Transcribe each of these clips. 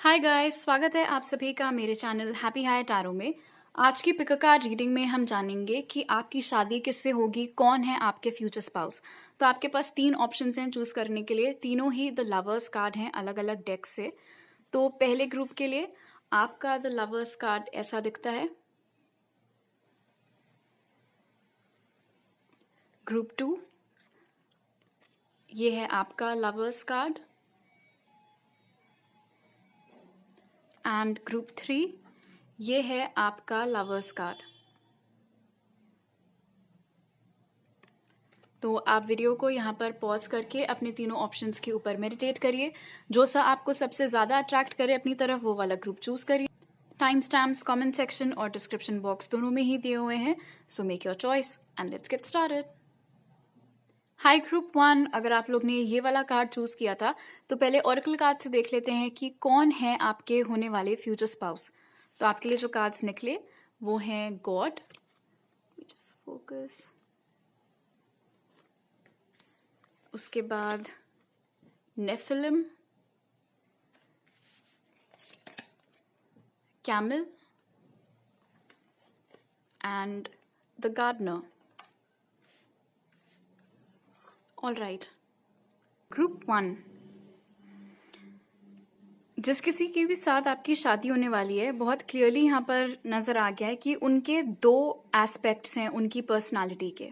Hi guys, स्वागत है आप सभी का मेरे चैनल हैप्पी हाई टैरो में। आज की पिक अ कार्ड रीडिंग में हम जानेंगे कि आपकी शादी किससे होगी, कौन है आपके फ्यूचर स्पाउस। तो आपके पास 3 ऑप्शंस हैं चूज करने के लिए, तीनों ही द लवर्स कार्ड हैं अलग अलग डेक से। तो पहले ग्रुप के लिए आपका द लवर्स कार्ड ऐसा दिखता है। ग्रुप 2 ये है आपका लवर्स कार्ड। एंड ग्रुप 3 ये है आपका लवर्स कार्ड। तो आप वीडियो को यहाँ पर पॉज करके अपने तीनों ऑप्शंस के ऊपर मेडिटेट करिए। जो सा आपको सबसे ज़्यादा अट्रैक्ट करे अपनी तरफ वो वाला ग्रुप चूज करिए। टाइम स्टैम्प्स कमेंट सेक्शन और डिस्क्रिप्शन बॉक्स दोनों में ही दिए हुए हैं। So make your choice and let's get started. High group 1, अगर आप लोग ने ये वाला कार्ड चूज किया था तो पहले ओरेकल कार्ड से देख लेते हैं कि कौन है आपके होने वाले फ्यूचर स्पाउस। तो आपके लिए जो कार्ड्स निकले वो हैं गॉड, जस्ट फोकस, उसके बाद Nephilim, camel and the gardener. All right, group 1, जिस किसी के भी साथ आपकी शादी होने वाली है, बहुत क्लियरली यहाँ पर नज़र आ गया है कि उनके 2 एस्पेक्ट्स हैं उनकी पर्सनालिटी के।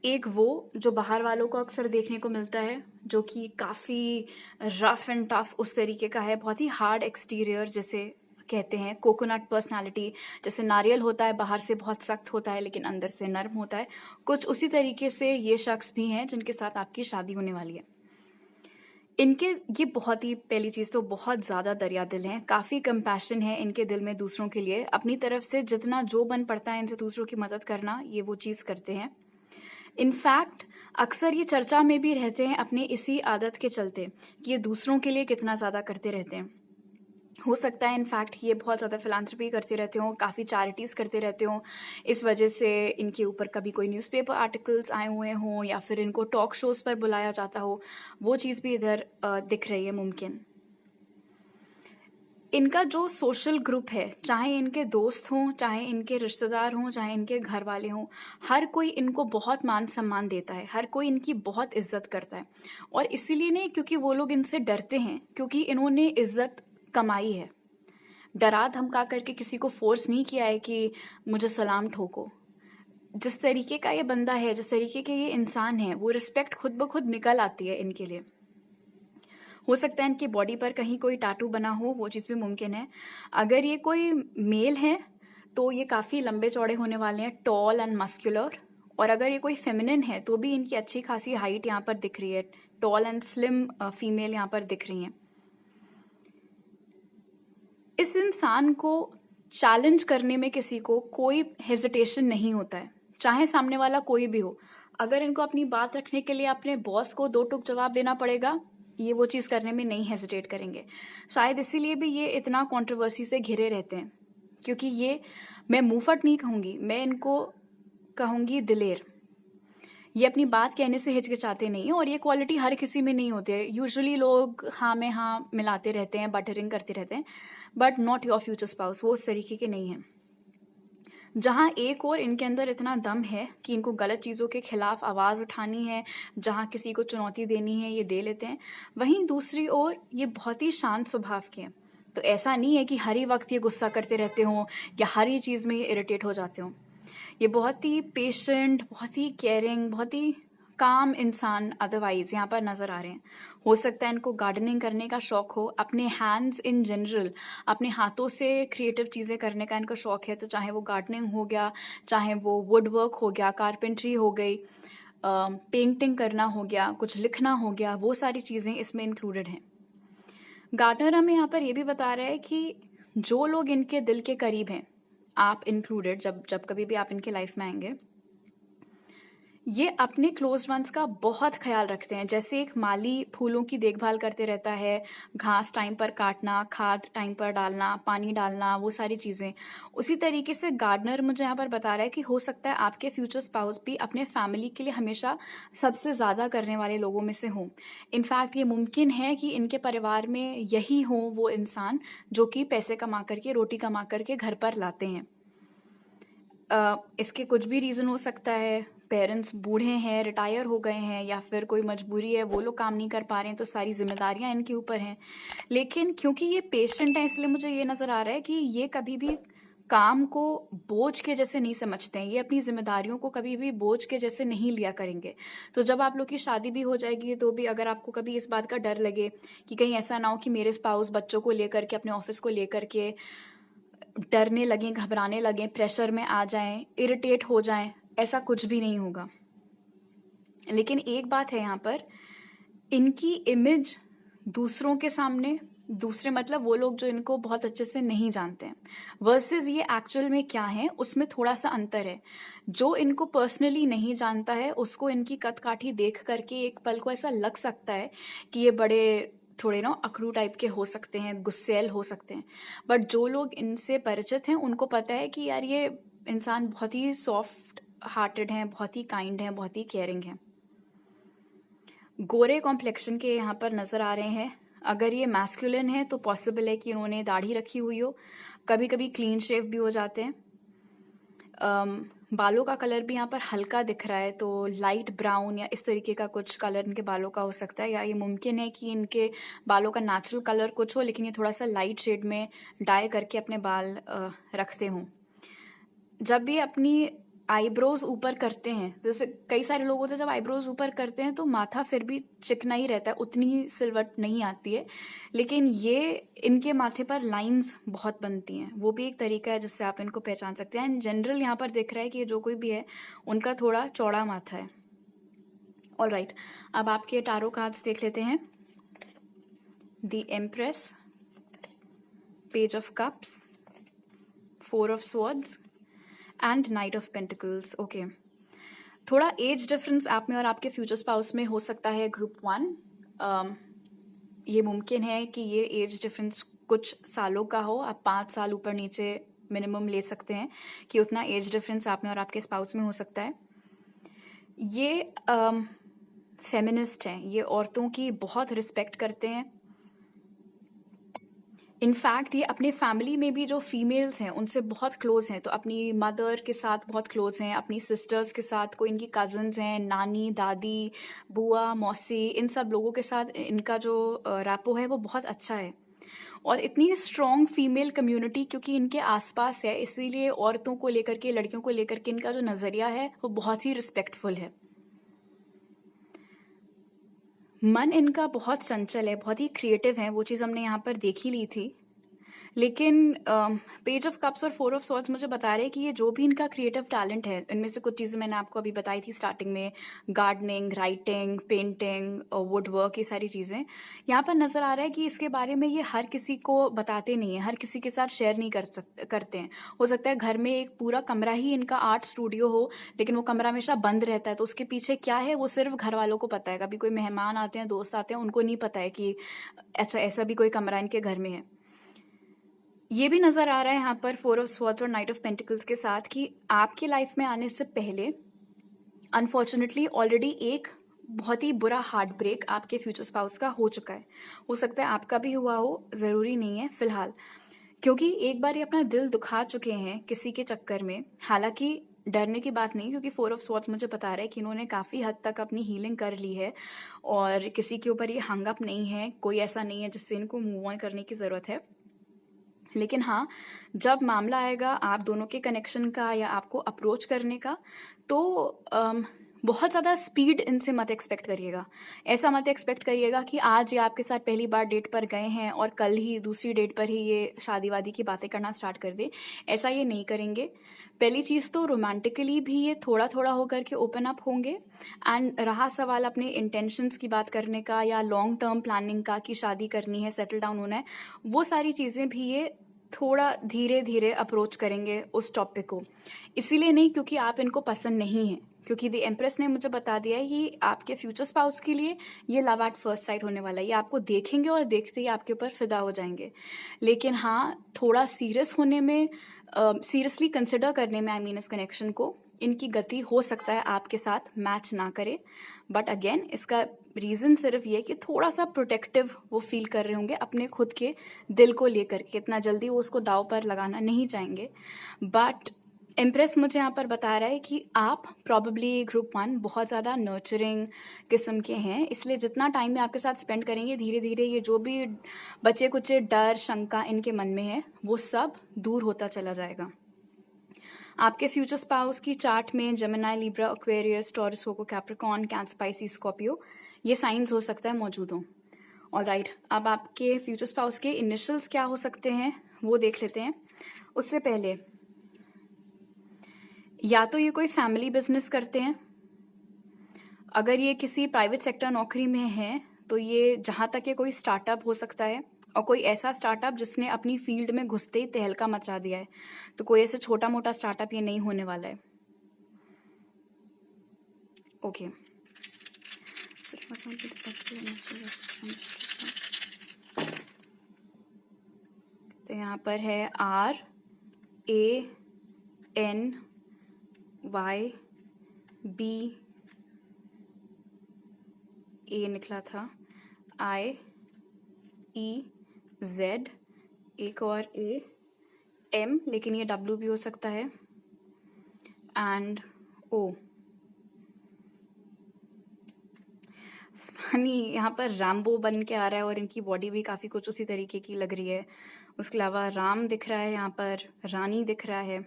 एक वो जो बाहर वालों को अक्सर देखने को मिलता है, जो कि काफ़ी रफ एंड टफ उस तरीके का है, बहुत ही हार्ड एक्सटीरियर, जैसे कहते हैं कोकोनट पर्सनालिटी। जैसे नारियल होता है, बाहर से बहुत सख्त होता है लेकिन अंदर से नर्म होता है, कुछ उसी तरीके से ये शख्स भी हैं जिनके साथ आपकी शादी होने वाली है। इनके ये बहुत ही, पहली चीज़ तो बहुत ज़्यादा दरिया दिल हैं, काफ़ी कंपैशन है इनके दिल में दूसरों के लिए। अपनी तरफ से जितना जो बन पड़ता है इनसे दूसरों की मदद करना, ये वो चीज़ करते हैं। इनफैक्ट अक्सर ये चर्चा में भी रहते हैं अपने इसी आदत के चलते कि ये दूसरों के लिए कितना ज़्यादा करते रहते हैं। हो सकता है इनफैक्ट ये बहुत ज़्यादा फिलांथ्रपी करते रहते हों, काफ़ी चैरिटीज़ करते रहते हों, इस वजह से इनके ऊपर कभी कोई न्यूज़पेपर आर्टिकल्स आए हुए हों या फिर इनको टॉक शोज़ पर बुलाया जाता हो, वो चीज़ भी इधर दिख रही है मुमकिन। इनका जो सोशल ग्रुप है, चाहे इनके दोस्त हों, चाहे इनके रिश्तेदार हों, चाहे इनके घर वाले हों, हर कोई इनको बहुत मान सम्मान देता है, हर कोई इनकी बहुत इज्जत करता है। और इसीलिए नहीं क्योंकि वो लोग इनसे डरते हैं, क्योंकि इन्होंने इज्जत कमाई है। डरा धमका करके किसी को फोर्स नहीं किया है कि मुझे सलाम ठोको। जिस तरीके का ये बंदा है, जिस तरीके के ये इंसान है, वो रिस्पेक्ट खुद ब खुद निकल आती है इनके लिए। हो सकता है इनकी बॉडी पर कहीं कोई टाटू बना हो, वो चीज़ भी मुमकिन है। अगर ये कोई मेल है तो ये काफ़ी लंबे चौड़े होने वाले हैं, टॉल एंड मस्कुलर। और अगर ये कोई फेमिनिन है तो भी इनकी अच्छी खासी हाइट यहाँ पर दिख रही है, टॉल एंड स्लिम फीमेल यहाँ पर दिख रही हैं। इस इंसान को चैलेंज करने में किसी को कोई हेजिटेशन नहीं होता है, चाहे सामने वाला कोई भी हो। अगर इनको अपनी बात रखने के लिए अपने बॉस को 2 टूक जवाब देना पड़ेगा, ये वो चीज़ करने में नहीं हेजिटेट करेंगे। शायद इसीलिए भी ये इतना कंट्रोवर्सी से घिरे रहते हैं, क्योंकि ये, मैं मुंहफट नहीं कहूँगी, मैं इनको कहूँगी दिलेर। ये अपनी बात कहने से हिचकिचाते नहीं हैं और ये क्वालिटी हर किसी में नहीं होती है। यूजुअली लोग हाँ में हाँ मिलाते रहते हैं, बटरिंग करते रहते हैं, but not your future spouse, वो उस तरीके के नहीं हैं। जहाँ एक और इनके अंदर इतना दम है कि इनको गलत चीज़ों के खिलाफ आवाज़ उठानी है, जहाँ किसी को चुनौती देनी है, ये दे लेते हैं। वहीं दूसरी ओर ये बहुत ही शांत स्वभाव के हैं। तो ऐसा नहीं है कि हर ही वक्त ये गुस्सा करते रहते हों या हर ही चीज़ में ये इरिटेट हो जाते हों। ये बहुत ही पेशेंट, बहुत ही केयरिंग, बहुत ही काम इंसान अदरवाइज यहाँ पर नज़र आ रहे हैं। हो सकता है इनको गार्डनिंग करने का शौक हो, अपने हैंड्स इन जनरल, अपने हाथों से क्रिएटिव चीज़ें करने का इनको शौक है। तो चाहे वो गार्डनिंग हो गया, चाहे वो वुड वर्क हो गया, कारपेंट्री हो गई, पेंटिंग करना हो गया, कुछ लिखना हो गया, वो सारी चीज़ें इसमें इंक्लूडेड हैं। गार्डनर हमें यहाँ पर ये भी बता रहा है कि जो लोग इनके दिल के करीब हैं, आप इंक्लूडेड, जब जब कभी भी आप इनके लाइफ में आएंगे, ये अपने क्लोज्ड वंस का बहुत ख्याल रखते हैं। जैसे एक माली फूलों की देखभाल करते रहता है, घास टाइम पर काटना, खाद टाइम पर डालना, पानी डालना, वो सारी चीज़ें। उसी तरीके से गार्डनर मुझे यहाँ पर बता रहा है कि हो सकता है आपके फ्यूचर स्पाउस भी अपने फैमिली के लिए हमेशा सबसे ज़्यादा करने वाले लोगों में से हों। इनफैक्ट ये मुमकिन है कि इनके परिवार में यही हों वो इंसान जो कि पैसे कमा करके, रोटी कमा करके घर पर लाते हैं। इसके कुछ भी रीज़न हो सकता है। पेरेंट्स बूढ़े हैं, रिटायर हो गए हैं, या फिर कोई मजबूरी है, वो लोग काम नहीं कर पा रहे हैं, तो सारी जिम्मेदारियां इनके ऊपर हैं। लेकिन क्योंकि ये पेशेंट है, इसलिए मुझे ये नज़र आ रहा है कि ये कभी भी काम को बोझ के जैसे नहीं समझते हैं। ये अपनी जिम्मेदारियों को कभी भी बोझ के जैसे नहीं लिया करेंगे। तो जब आप लोग की शादी भी हो जाएगी, तो भी अगर आपको कभी इस बात का डर लगे कि कहीं ऐसा ना हो कि मेरे स्पाउस बच्चों को लेकर के, अपने ऑफिस को लेकर के डरने लगें, घबराने लगें, प्रेशर में आ जाएं, इरिटेट हो जाएं, ऐसा कुछ भी नहीं होगा। लेकिन एक बात है यहाँ पर, इनकी इमेज दूसरों के सामने, दूसरे मतलब वो लोग जो इनको बहुत अच्छे से नहीं जानते हैं, वर्सेस ये एक्चुअल में क्या है, उसमें थोड़ा सा अंतर है। जो इनको पर्सनली नहीं जानता है, उसको इनकी कद काठी देख करके एक पल को ऐसा लग सकता है कि ये बड़े थोड़े ना अकड़ू टाइप के हो सकते हैं, गुस्सैल हो सकते हैं। बट जो लोग इनसे परिचित हैं, उनको पता है कि यार ये इंसान बहुत ही सॉफ्ट हार्टेड हैं, बहुत ही काइंड हैं, बहुत ही केयरिंग हैं। गोरे कॉम्प्लेक्शन के यहाँ पर नज़र आ रहे हैं। अगर ये मैस्कुलिन है तो पॉसिबल है कि इन्होंने दाढ़ी रखी हुई हो, कभी कभी क्लीन शेव भी हो जाते हैं। बालों का कलर भी यहाँ पर हल्का दिख रहा है, तो लाइट ब्राउन या इस तरीके का कुछ कलर इनके बालों का हो सकता है, या ये मुमकिन है कि इनके बालों का नेचुरल कलर कुछ हो, लेकिन ये थोड़ा सा लाइट शेड में डाई करके अपने बाल रखते हों। जब भी अपनी आईब्रोज ऊपर करते हैं, जैसे कई सारे लोग होते हैं जब आईब्रोज ऊपर करते हैं तो माथा फिर भी चिकना ही रहता है, उतनी सिलवट नहीं आती है। लेकिन ये इनके माथे पर लाइंस बहुत बनती हैं, वो भी एक तरीका है जिससे आप इनको पहचान सकते हैं। एंड जनरल यहाँ पर दिख रहा है कि ये जो कोई भी है उनका थोड़ा चौड़ा माथा है। ऑल राइट, अब आपके टारो कार्ड्स देख लेते हैं। The empress, page of cups, 4 of swords and night of pentacles. Okay, थोड़ा एज डिफरेंस आप में और आपके फ्यूचर स्पाउस में हो सकता है ग्रुप 1। ये मुमकिन है कि ये एज डिफरेंस कुछ सालों का हो। आप 5 साल ऊपर नीचे मिनिमम ले सकते हैं कि उतना एज डिफरेंस आप में और आपके स्पाउस में हो सकता है। ये फेमिनिस्ट हैं, ये औरतों की बहुत रिस्पेक्ट करते हैं। इनफैक्ट ये अपने फैमिली में भी जो फीमेल्स हैं उनसे बहुत क्लोज हैं, तो अपनी मदर के साथ बहुत क्लोज हैं, अपनी सिस्टर्स के साथ, कोई इनकी कजन्स हैं, नानी, दादी, बुआ, मौसी, इन सब लोगों के साथ इनका जो रैपो है वो बहुत अच्छा है। और इतनी स्ट्रॉन्ग फीमेल कम्युनिटी क्योंकि इनके आसपास है, इसीलिए औरतों को लेकर के, लड़कियों को लेकर के इनका जो नज़रिया है वो बहुत ही रिस्पेक्टफुल है। मन इनका बहुत चंचल है, बहुत ही क्रिएटिव है, वो चीज़ हमने यहाँ पर देख ही ली थी। लेकिन पेज ऑफ कप्स और 4 ऑफ स्वॉर्ड्स मुझे बता रहे हैं कि ये जो भी इनका क्रिएटिव टैलेंट है, इनमें से कुछ चीज़ें मैंने आपको अभी बताई थी स्टार्टिंग में, gardening, writing, painting, would work, ये सारी चीज़ें यहाँ पर नज़र आ रहा है कि इसके बारे में ये हर किसी को बताते नहीं हैं, हर किसी के साथ शेयर नहीं करते हैं। हो सकता है घर में एक पूरा कमरा ही इनका आर्ट स्टूडियो हो, लेकिन वो कमरा हमेशा बंद रहता है, तो उसके पीछे क्या है वो सिर्फ घर वालों को पता है। कभी कोई मेहमान आते हैं, दोस्त आते हैं, उनको नहीं पता है कि अच्छा ऐसा भी कोई कमरा इनके घर में है। ये भी नज़र आ रहा है यहाँ पर 4 ऑफ स्वॉर्ड्स और नाइट ऑफ पेंटिकल्स के साथ कि आपकी लाइफ में आने से पहले अनफॉर्चुनेटली ऑलरेडी एक बहुत ही बुरा हार्ट ब्रेक आपके फ्यूचर स्पाउस का हो चुका है। हो सकता है आपका भी हुआ हो, ज़रूरी नहीं है फिलहाल, क्योंकि एक बार ये अपना दिल दुखा चुके हैं किसी के चक्कर में। हालांकि डरने की बात नहीं, क्योंकि 4 ऑफ स्वॉर्ड्स मुझे बता रहा है कि इन्होंने काफ़ी हद तक अपनी हीलिंग कर ली है और किसी के ऊपर ये हंग अप नहीं है, कोई ऐसा नहीं है जिससे इनको मूव ऑन करने की ज़रूरत है। लेकिन हाँ, जब मामला आएगा आप दोनों के कनेक्शन का या आपको अप्रोच करने का, तो बहुत ज़्यादा स्पीड इनसे मत एक्सपेक्ट करिएगा। ऐसा मत एक्सपेक्ट करिएगा कि आज ये आपके साथ पहली बार डेट पर गए हैं और कल ही दूसरी डेट पर ही ये शादी वादी की बातें करना स्टार्ट कर दे। ऐसा ये नहीं करेंगे। पहली चीज़ तो रोमांटिकली भी ये थोड़ा थोड़ा होकर के ओपन अप होंगे। एंड रहा सवाल अपने इंटेंशंस की बात करने का या लॉन्ग टर्म प्लानिंग का कि शादी करनी है, सेटल डाउन होना है, वो सारी चीज़ें भी ये थोड़ा धीरे धीरे अप्रोच करेंगे उस टॉपिक को। इसीलिए नहीं क्योंकि आप इनको पसंद नहीं हैं, क्योंकि द एम्प्रेस ने मुझे बता दिया है कि आपके फ्यूचर स्पाउस के लिए ये लव एट फर्स्ट साइट होने वाला है। ये आपको देखेंगे और देखते ही आपके ऊपर फिदा हो जाएंगे। लेकिन हाँ, थोड़ा सीरियस होने में, सीरियसली कंसिडर करने में, आई मीन इस कनेक्शन को, इनकी गति हो सकता है आपके साथ मैच ना करे। बट अगेन इसका रीज़न सिर्फ ये कि थोड़ा सा प्रोटेक्टिव वो फील कर रहे होंगे अपने खुद के दिल को लेकर के। इतना जल्दी वो उसको दाव पर लगाना नहीं चाहेंगे। बट एम्प्रेस मुझे यहाँ पर बता रहा है कि आप प्रॉबेबली ग्रुप 1 बहुत ज़्यादा नर्चरिंग किस्म के हैं, इसलिए जितना टाइम में आपके साथ स्पेंड करेंगे, धीरे धीरे ये जो भी बचे कुचे डर, शंका इनके मन में है, वो सब दूर होता चला जाएगा। आपके फ्यूचर स्पाउस की चार्ट में जेमिनी, लिब्रा, एक्वेरियस, टॉरस, कोको, कैप्रिकॉर्न, कैंसर, पाइसिस, स्कॉर्पियो ये साइंस हो सकता है मौजूद हों। ऑलराइट, अब आपके फ्यूचर स्पाउस के इनिशियल्स क्या हो सकते हैं वो देख लेते हैं। उससे पहले, या तो ये कोई फैमिली बिजनेस करते हैं, अगर ये किसी प्राइवेट सेक्टर नौकरी में है तो ये जहाँ तक ये कोई स्टार्टअप हो सकता है, और कोई ऐसा स्टार्टअप जिसने अपनी फील्ड में घुसते ही तहलका मचा दिया है। तो कोई ऐसे छोटा मोटा स्टार्टअप ये नहीं होने वाला है। ओके, तो यहाँ पर है RANYB, ए निकला था, IEZ, एक और AM, लेकिन ये W भी हो सकता है, एंड O। फनी, यहाँ पर रैम्बो बन के आ रहा है और इनकी बॉडी भी काफ़ी कुछ उसी तरीके की लग रही है। उसके अलावा राम दिख रहा है, यहाँ पर रानी दिख रहा है,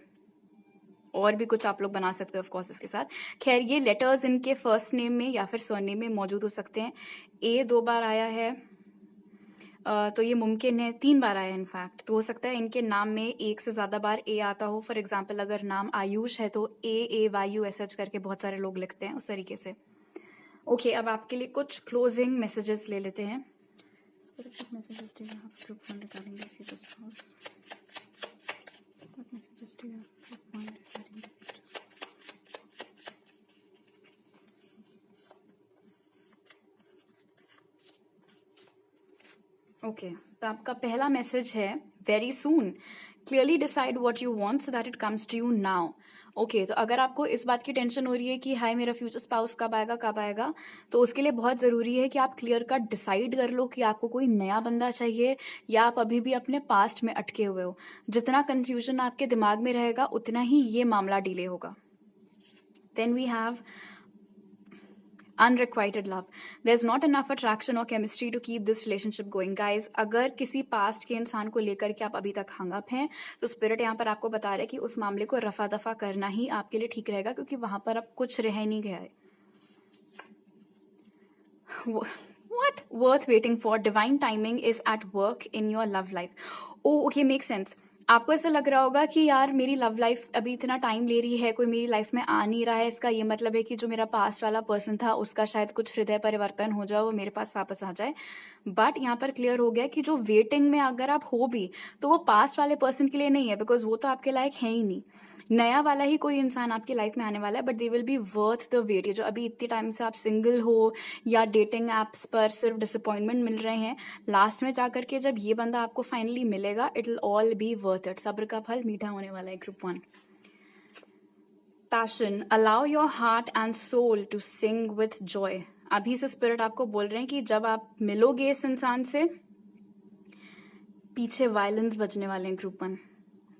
और भी कुछ आप लोग बना सकते हो ऑफ कोर्स इसके साथ। खैर, ये लेटर्स इनके फर्स्ट नेम में या फिर सरनेम में मौजूद हो सकते हैं। A 2 बार आया है, तो ये मुमकिन है 3 बार आया है इनफैक्ट। तो हो सकता है इनके नाम में एक से ज़्यादा बार A आता हो। फॉर एग्जाम्पल, अगर नाम आयुष है तो AAYU करके बहुत सारे लोग लिखते हैं, उस तरीके से। ओके, अब आपके लिए कुछ क्लोजिंग मैसेजेस ले लेते हैं। ओके, तो आपका पहला मैसेज है very soon, clearly decide what you want so that it comes to you now. Okay, तो अगर आपको इस बात की टेंशन हो रही है कि हाय मेरा फ्यूचर स्पाउस कब आएगा, तो उसके लिए बहुत ज़रूरी है कि आप क्लियर कट डिसाइड कर लो कि आपको कोई नया बंदा चाहिए या आप अभी भी अपने पास्ट में अटके हुए हो। जितना कन्फ्यूजन आपके दिमाग में रहेगा उतना ही ये मामला डिले होगा। Then we have unrequited love. There's not enough attraction or chemistry to keep this relationship going. Guys, अगर किसी पास्ट के इंसान को लेकर के आप अभी तक हंग अप हैं, तो स्पिरिट यहाँ पर आपको बता रहा है कि उस मामले को रफा दफा करना ही आपके लिए ठीक रहेगा, क्योंकि वहां पर अब कुछ रह नहीं गया है। What? Worth waiting for. Divine timing is at work in your love life. Oh, okay, makes sense. आपको ऐसा लग रहा होगा कि यार मेरी लव लाइफ अभी इतना टाइम ले रही है, कोई मेरी लाइफ में आ नहीं रहा है, इसका ये मतलब है कि जो मेरा पास्ट वाला पर्सन था उसका शायद कुछ हृदय परिवर्तन हो जाए, वो मेरे पास वापस आ जाए। बट यहाँ पर क्लियर हो गया कि जो वेटिंग में अगर आप हो भी, तो वो पास्ट वाले पर्सन के लिए नहीं है, बिकॉज वो तो आपके लायक है ही नहीं। नया वाला ही कोई इंसान आपकी लाइफ में आने वाला है, but they will be worth the wait. ये जो अभी इतने टाइम से आप सिंगल हो या डेटिंग एप्स पर सिर्फ डिसअपॉइंटमेंट मिल रहे हैं, लास्ट में जाकर के जब ये बंदा आपको फाइनली मिलेगा, it will all be worth it. सब्र का फल मीठा होने वाला है। Group 1 passion, allow your heart and soul to sing with joy. अभी से स्पिरिट आपको बोल रहे हैं कि जब आप मिलोगे इस इंसान से, पीछे वायलेंस बजने वाले हैं। ग्रुप 1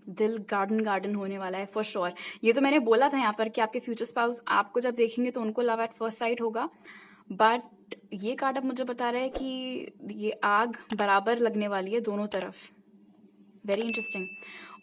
दिल गार्डन होने वाला है फॉर श्योर। ये तो मैंने बोला था यहाँ पर कि आपके फ्यूचर स्पाउस आपको जब देखेंगे तो उनको लव एट फर्स्ट साइट होगा। बट ये कार्ड अब मुझे बता रहा है कि ये आग बराबर लगने वाली है दोनों तरफ। Very interesting.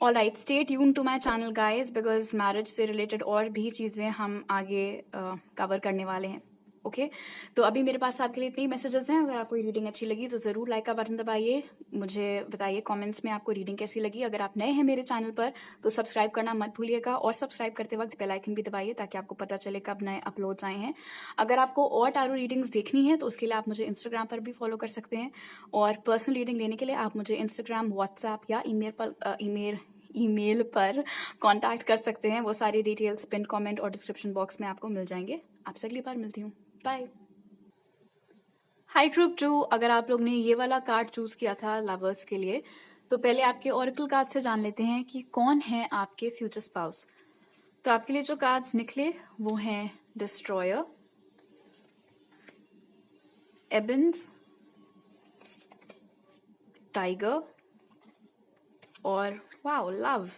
All right, stay tune to my channel guys, because marriage से रिलेटेड और भी चीज़ें हम आगे कवर करने वाले हैं। ओके, तो अभी मेरे पास आपके लिए इतने ही मैसेजेस हैं। अगर आपको रीडिंग अच्छी लगी तो ज़रूर लाइक का बटन दबाइए, मुझे बताइए कमेंट्स में आपको रीडिंग कैसी लगी। अगर आप नए हैं मेरे चैनल पर तो सब्सक्राइब करना मत भूलिएगा, और सब्सक्राइब करते वक्त बेल आइकन भी दबाइए ताकि आपको पता चले कब नए अपलोड्स आए हैं। अगर आपको और टारो रीडिंग्स देखनी है तो उसके लिए आप मुझे इंस्टाग्राम पर भी फॉलो कर सकते हैं, और पर्सनल रीडिंग लेने के लिए आप मुझे इंस्टाग्राम, व्हाट्सएप या ईमेल पर कांटेक्ट कर सकते हैं। वो सारी डिटेल्स पिन कमेंट और डिस्क्रिप्शन बॉक्स में आपको मिल जाएंगे। आपसे अगली बार मिलती हूँ। बाय। हाई ग्रुप 2, अगर आप लोग ने ये वाला कार्ड चूज किया था लवर्स के लिए, तो पहले आपके ऑरेकल कार्ड से जान लेते हैं कि कौन है आपके फ्यूचर स्पाउस। तो आपके लिए जो कार्ड्स निकले वो हैं डिस्ट्रॉयर, एबेंस, टाइगर और wow love.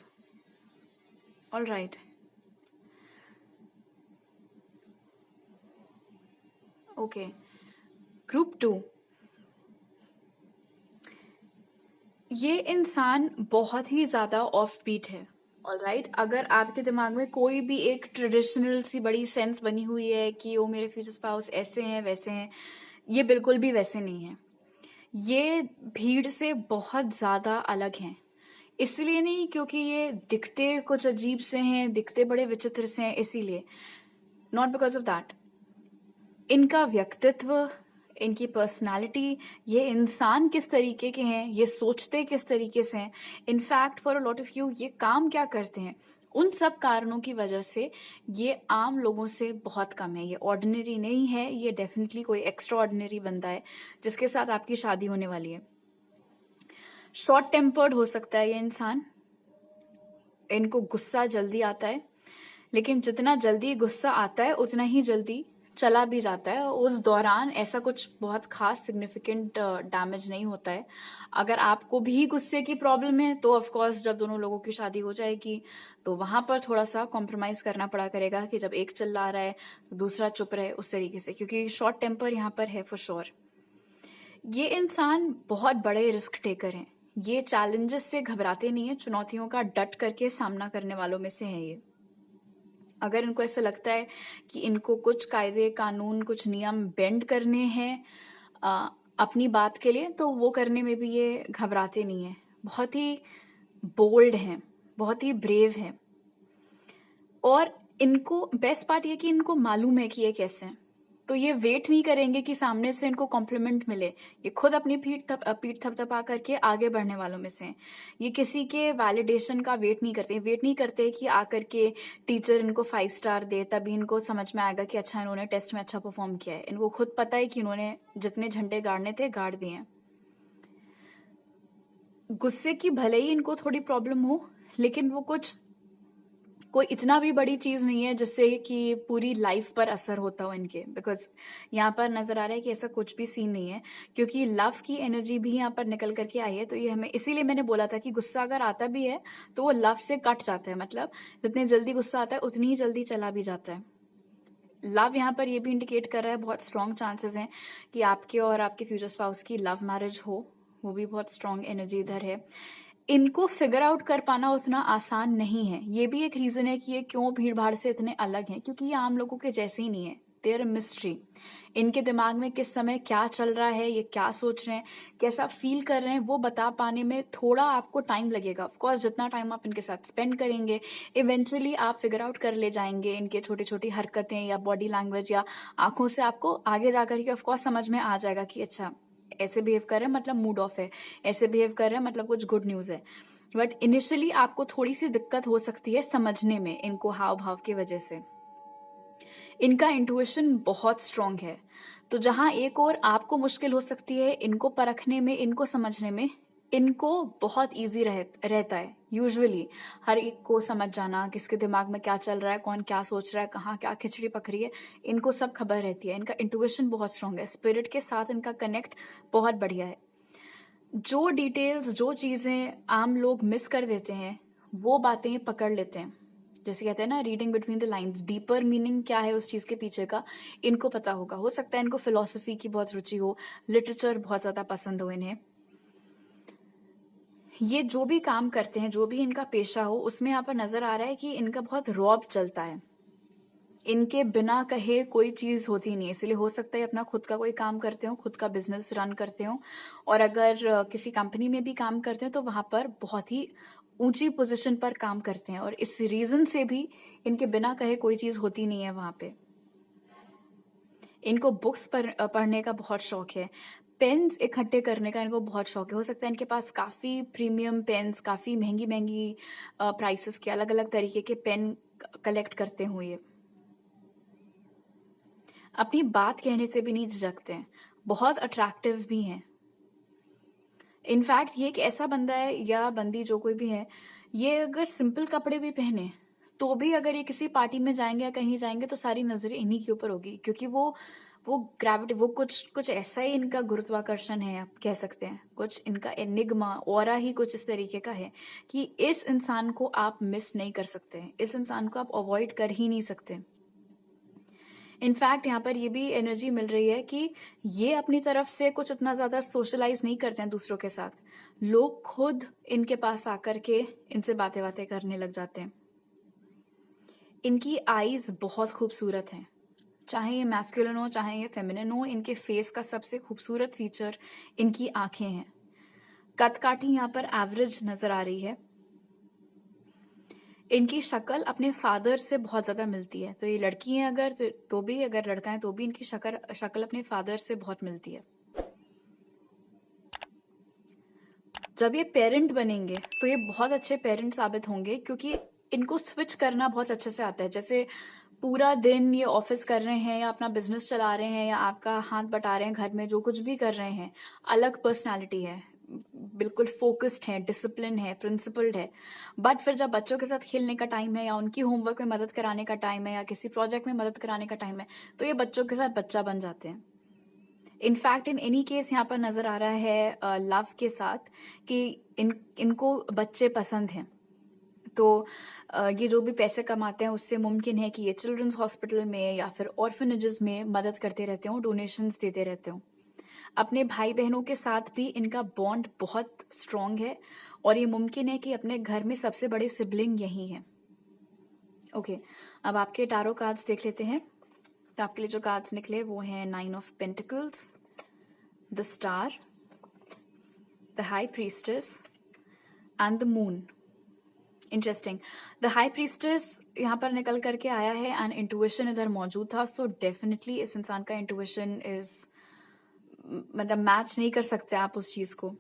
All right, okay. Group 2, ये इंसान बहुत ही ज्यादा ऑफ बीट है। ऑल राइट, अगर आपके दिमाग में कोई भी एक ट्रेडिशनल सी बड़ी सेंस बनी हुई है कि वो मेरे फ्यूचर स्पाउस ऐसे हैं वैसे हैं, ये बिल्कुल भी वैसे नहीं है। ये भीड़ से बहुत ज्यादा अलग हैं। इसलिए नहीं क्योंकि ये दिखते कुछ अजीब से हैं, दिखते बड़े विचित्र से हैं, इसीलिए नॉट बिकॉज ऑफ दैट। इनका व्यक्तित्व, इनकी पर्सनालिटी, ये इंसान किस तरीके के हैं, ये सोचते किस तरीके से हैं, in fact for a lot of you ये काम क्या करते हैं, उन सब कारणों की वजह से ये आम लोगों से बहुत कम है। ये ऑर्डिनरी नहीं है, ये डेफिनेटली कोई एक्स्ट्रा ऑर्डिनरी बंदा है जिसके साथ आपकी शादी होने वाली है। शॉर्ट टेम्पर्ड हो सकता है ये इंसान, इनको गुस्सा जल्दी आता है, लेकिन जितना जल्दी गुस्सा आता है उतना ही जल्दी चला भी जाता है। उस दौरान ऐसा कुछ बहुत खास सिग्निफिकेंट डैमेज नहीं होता है। अगर आपको भी गुस्से की प्रॉब्लम है तो ऑफ कोर्स जब दोनों लोगों की शादी हो जाएगी तो वहां पर थोड़ा सा कॉम्प्रोमाइज करना पड़ा करेगा कि जब एक चिल्ला रहा है तो दूसरा चुप रहे, उस तरीके से, क्योंकि शॉर्ट टेम्पर यहाँ पर है फॉर श्योर। ये इंसान बहुत बड़े रिस्क टेकर हैं। ये चैलेंजेस से घबराते नहीं है, चुनौतियों का डट करके सामना करने वालों में से है ये। अगर इनको ऐसा लगता है कि इनको कुछ कायदे कानून, कुछ नियम बेंड करने हैं अपनी बात के लिए, तो वो करने में भी ये घबराते नहीं है। बहुत ही बोल्ड हैं, बहुत ही ब्रेव हैं। और इनको बेस्ट पार्ट ये कि इनको मालूम है कि ये कैसे हैं, तो ये वेट नहीं करेंगे कि सामने से इनको कॉम्प्लीमेंट मिले। ये खुद अपनी पीठ थपथपा करके आगे बढ़ने वालों में से हैं। ये किसी के वैलिडेशन का वेट नहीं करते कि आकर के टीचर इनको 5 स्टार दे तभी इनको समझ में आएगा कि अच्छा इन्होंने टेस्ट में अच्छा परफॉर्म किया है। इनको खुद पता है कि इन्होंने जितने झंडे गाड़ने थे गाड़ दिए हैं। गुस्से की भले ही इनको थोड़ी प्रॉब्लम हो, लेकिन वो कोई इतना भी बड़ी चीज नहीं है जिससे कि पूरी लाइफ पर असर होता हो इनके, बिकॉज यहाँ पर नजर आ रहा है कि ऐसा कुछ भी सीन नहीं है, क्योंकि लव की एनर्जी भी यहाँ पर निकल करके आई है। तो ये हमें, इसीलिए मैंने बोला था कि गुस्सा अगर आता भी है तो वो लव से कट जाता है, मतलब जितने जल्दी गुस्सा आता है उतनी ही जल्दी चला भी जाता है। लव यहाँ पर ये भी इंडिकेट कर रहा है, बहुत स्ट्रॉन्ग चांसेस हैं कि आपके और आपके फ्यूचर स्पाउस की लव मैरिज हो, वो भी बहुत स्ट्रॉन्ग एनर्जी इधर है। इनको फिगर आउट कर पाना उतना आसान नहीं है। ये भी एक रीजन है कि ये क्यों भीड़ भाड़ से इतने अलग हैं, क्योंकि ये आम लोगों के जैसे ही नहीं है। There mystery. इनके दिमाग में किस समय क्या चल रहा है, ये क्या सोच रहे हैं, कैसा फील कर रहे हैं, वो बता पाने में थोड़ा आपको टाइम लगेगा। ऑफकोर्स जितना टाइम आप इनके साथ स्पेंड करेंगे इवेंचुअली आप फिगर आउट कर ले जाएंगे। इनके छोटी छोटी हरकतें या बॉडी लैंग्वेज या आंखों से आपको आगे जाकर के ऑफकोर्स समझ में आ जाएगा कि अच्छा ऐसे बिहेव कर रहे हैं मतलब मूड ऑफ है, ऐसे बिहेव कर रहे हैं मतलब कुछ गुड न्यूज है। बट इनिशियली आपको थोड़ी सी दिक्कत हो सकती है समझने में इनको, हाव भाव की वजह से। इनका इंट्यूशन बहुत स्ट्रांग है, तो जहां एक और आपको मुश्किल हो सकती है इनको परखने में, इनको समझने में, इनको बहुत इजी रहता है यूजुअली हर एक को समझ जाना, किसके दिमाग में क्या चल रहा है, कौन क्या सोच रहा है, कहाँ क्या खिचड़ी पक रही है, इनको सब खबर रहती है। इनका इंट्यूशन बहुत स्ट्रांग है, स्पिरिट के साथ इनका कनेक्ट बहुत बढ़िया है। जो डिटेल्स, जो चीजें आम लोग मिस कर देते हैं वो बातें पकड़ लेते हैं। जैसे कहते हैं ना, reading between the lines, deeper meaning क्या है उस चीज के पीछे का इनको पता होगा। हो सकता है इनको फिलोसफी की बहुत रुचि हो, लिटरेचर बहुत ज्यादा पसंद हो इन्हें। ये जो भी काम करते हैं, जो भी इनका पेशा हो, उसमें यहाँ पर नजर आ रहा है कि इनका बहुत रौब चलता है। इनके बिना कहे कोई चीज होती नहीं, इसलिए हो सकता है अपना खुद का कोई काम करते हो, खुद का बिजनेस रन करते हो, और अगर किसी कंपनी में भी काम करते हो तो वहां पर बहुत ही ऊंची पोजीशन पर काम करते हैं, और इस रीजन से भी इनके बिना कहे कोई चीज होती नहीं है वहां पे। इनको बुक्स पढ़ने का बहुत शौक है, पेन्स इकट्ठे करने का इनको बहुत शौक है। हो सकता है इनके पास काफ़ी प्रीमियम पेन्स, काफ़ी महँगी-महँगी प्राइसेस के अलग-अलग तरीके के पेन कलेक्ट करते हों ये। अपनी बात कहने से भी नहीं झिझकते हैं, बहुत अट्रैक्टिव भी हैं। इनफैक्ट ये एक ऐसा बंदा है या बंदी जो कोई भी है, ये अगर सिंपल कपड़े भी पहने, तो भी अगर ये किसी पार्टी में जाएँगे या कहीं जाएँगे तो सारी नज़रें इन्हीं के ऊपर होगी, क्योंकि वो ग्रेविटी, वो कुछ कुछ ऐसा ही इनका गुरुत्वाकर्षण है, आप कह सकते हैं। कुछ इनका एनिग्मा, ऑरा ही कुछ इस तरीके का है कि इस इंसान को आप मिस नहीं कर सकते हैं, इस इंसान को आप अवॉइड कर ही नहीं सकते। इनफैक्ट यहाँ पर ये भी एनर्जी मिल रही है कि ये अपनी तरफ से कुछ इतना ज़्यादा सोशलाइज नहीं करते हैं दूसरों के साथ, लोग खुद इनके पास आकर के इनसे बातें बातें करने लग जाते हैं। इनकी आईज बहुत खूबसूरत हैं, चाहे ये मैस्कुलिन हो चाहे ये फेमिनिन हो, इनके फेस का सबसे खूबसूरत फीचर इनकी आंखें हैं। कद काठी यहाँ पर एवरेज नजर आ रही है। इनकी शक्ल अपने फादर से बहुत ज्यादा मिलती है, तो ये लड़की है अगर तो भी, अगर लड़का है तो भी इनकी शक्ल अपने फादर से बहुत मिलती है। जब ये पेरेंट बनेंगे तो ये बहुत अच्छे पेरेंट साबित होंगे, क्योंकि इनको स्विच करना बहुत अच्छे से आता है। जैसे पूरा दिन ये ऑफिस कर रहे हैं या अपना बिजनेस चला रहे हैं या आपका हाथ बटा रहे हैं, घर में जो कुछ भी कर रहे हैं, अलग पर्सनालिटी है, बिल्कुल फोकस्ड है, डिसिप्लिन है, प्रिंसिपल्ड है। बट फिर जब बच्चों के साथ खेलने का टाइम है या उनकी होमवर्क में मदद कराने का टाइम है या किसी प्रोजेक्ट में मदद कराने का टाइम है, तो ये बच्चों के साथ बच्चा बन जाते हैं। इनफैक्ट इन एनी केस यहाँ पर नजर आ रहा है लव के साथ कि इनको बच्चे पसंद हैं। तो ये जो भी पैसे कमाते हैं उससे मुमकिन है कि ये चिल्ड्रंस हॉस्पिटल में या फिर ऑर्फनेजेस में मदद करते रहते हों, डोनेशंस देते रहते हों। अपने भाई बहनों के साथ भी इनका बॉन्ड बहुत स्ट्रॉन्ग है और ये मुमकिन है कि अपने घर में सबसे बड़े सिबलिंग यही हैं। ओके, अब आपके टारो कार्ड्स देख लेते हैं। तो आपके लिए जो कार्ड्स निकले वो हैं 9 of pentacles, the star, the high priestess and the moon. Interesting, the high priestess यहाँ पर निकल करके आया है एंड इंट्यूशन इधर मौजूद था। सो डेफिनेटली इस इंसान का इंट्यूशन इज, मतलब मैच नहीं कर सकते आप उस चीज को।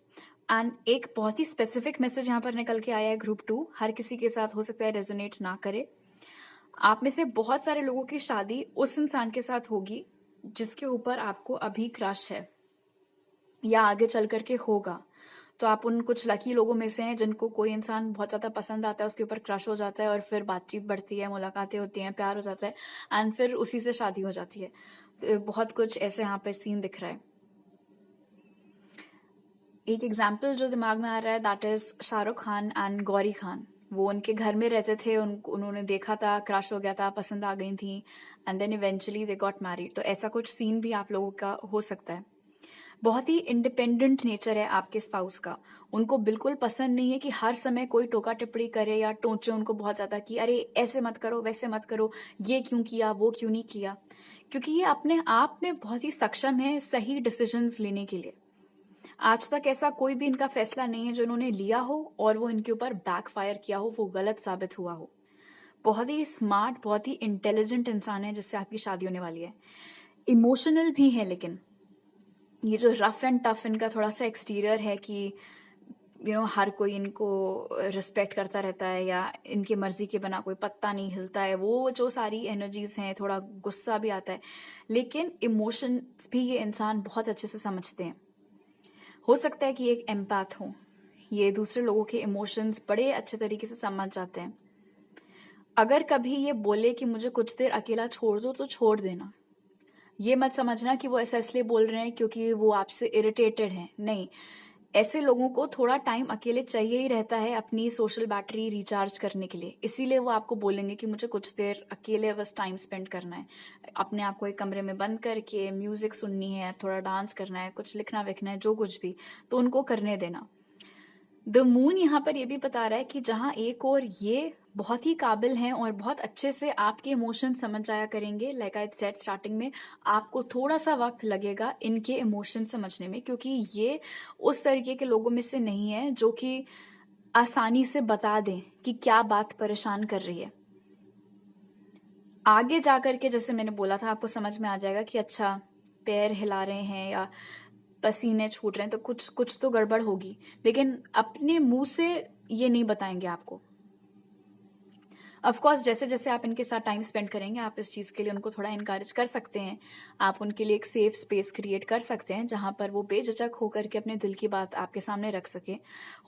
एंड एक बहुत ही स्पेसिफिक मैसेज यहाँ पर निकल के आया है ग्रुप 2, हर किसी के साथ हो सकता है रेजोनेट ना करे। आप में से बहुत सारे लोगों की शादी उस इंसान के साथ होगी जिसके ऊपर आपको अभी क्रश है या आगे चल करके होगा। तो आप उन कुछ लकी लोगों में से हैं जिनको कोई इंसान बहुत ज्यादा पसंद आता है, उसके ऊपर क्रश हो जाता है और फिर बातचीत बढ़ती है, मुलाकातें होती हैं, प्यार हो जाता है एंड फिर उसी से शादी हो जाती है। तो बहुत कुछ ऐसे यहाँ पे सीन दिख रहा है। एक एग्जाम्पल जो दिमाग में आ रहा है that is Shahrukh Khan and Gauri Khan. वो उनके घर में रहते थे, उन्होंने देखा था, क्रश हो गया था, पसंद आ गई थी and then eventually they got married. तो ऐसा कुछ सीन भी आप लोगों का हो सकता है। बहुत ही इंडिपेंडेंट नेचर है आपके स्पाउस का। उनको बिल्कुल पसंद नहीं है कि हर समय कोई टोका टिप्पणी करे या टोचे उनको बहुत ज्यादा कि अरे ऐसे मत करो, वैसे मत करो, ये क्यों किया, वो क्यों नहीं किया, क्योंकि ये अपने आप में बहुत ही सक्षम है सही डिसीजंस लेने के लिए। आज तक ऐसा कोई भी इनका फैसला नहीं है जो इन्होंने लिया हो और वो इनके ऊपर बैकफायर किया हो, वो गलत साबित हुआ हो। बहुत ही स्मार्ट, बहुत ही इंटेलिजेंट इंसान है जिससे आपकी शादी होने वाली है। इमोशनल भी है, लेकिन ये जो रफ एंड टफ इनका थोड़ा सा एक्सटीरियर है कि हर कोई इनको रिस्पेक्ट करता रहता है या इनकी मर्जी के बिना कोई पत्ता नहीं हिलता है, वो जो सारी एनर्जीज हैं, थोड़ा गुस्सा भी आता है, लेकिन इमोशंस भी ये इंसान बहुत अच्छे से समझते हैं। हो सकता है कि ये एक एम्पैथ हो, ये दूसरे लोगों के इमोशंस बड़े अच्छे तरीके से समझ जाते हैं। अगर कभी ये बोले कि मुझे कुछ देर अकेला छोड़ दो तो छोड़ देना। ये मत समझना कि वो ऐसा इसलिए बोल रहे हैं क्योंकि वो आपसे इरिटेटेड हैं, नहीं। ऐसे लोगों को थोड़ा टाइम अकेले चाहिए ही रहता है अपनी सोशल बैटरी रिचार्ज करने के लिए, इसीलिए वो आपको बोलेंगे कि मुझे कुछ देर अकेले बस टाइम स्पेंड करना है, अपने आप को एक कमरे में बंद करके म्यूजिक सुननी है, थोड़ा डांस करना है, कुछ लिखना विखना है, जो कुछ भी, तो उनको करने देना। द मून यहाँ पर ये भी बता रहा है कि जहाँ एक और ये बहुत ही काबिल हैं और बहुत अच्छे से आपके इमोशन समझ जाया करेंगे, लाइक आई सेड स्टार्टिंग में, आपको थोड़ा सा वक्त लगेगा इनके इमोशन समझने में, क्योंकि ये उस तरीके के लोगों में से नहीं है जो कि आसानी से बता दें कि क्या बात परेशान कर रही है। आगे जाकर के, जैसे मैंने बोला था, आपको समझ में आ जाएगा कि अच्छा पैर हिला रहे हैं या पसीने छूट रहे हैं तो कुछ कुछ तो गड़बड़ होगी, लेकिन अपने मुंह से ये नहीं बताएंगे आपको। ऑफ कोर्स जैसे जैसे आप इनके साथ टाइम स्पेंड करेंगे, आप इस चीज़ के लिए उनको थोड़ा इनकरेज कर सकते हैं। आप उनके लिए एक सेफ स्पेस क्रिएट कर सकते हैं जहाँ पर वो बेझिझक होकर के अपने दिल की बात आपके सामने रख सके।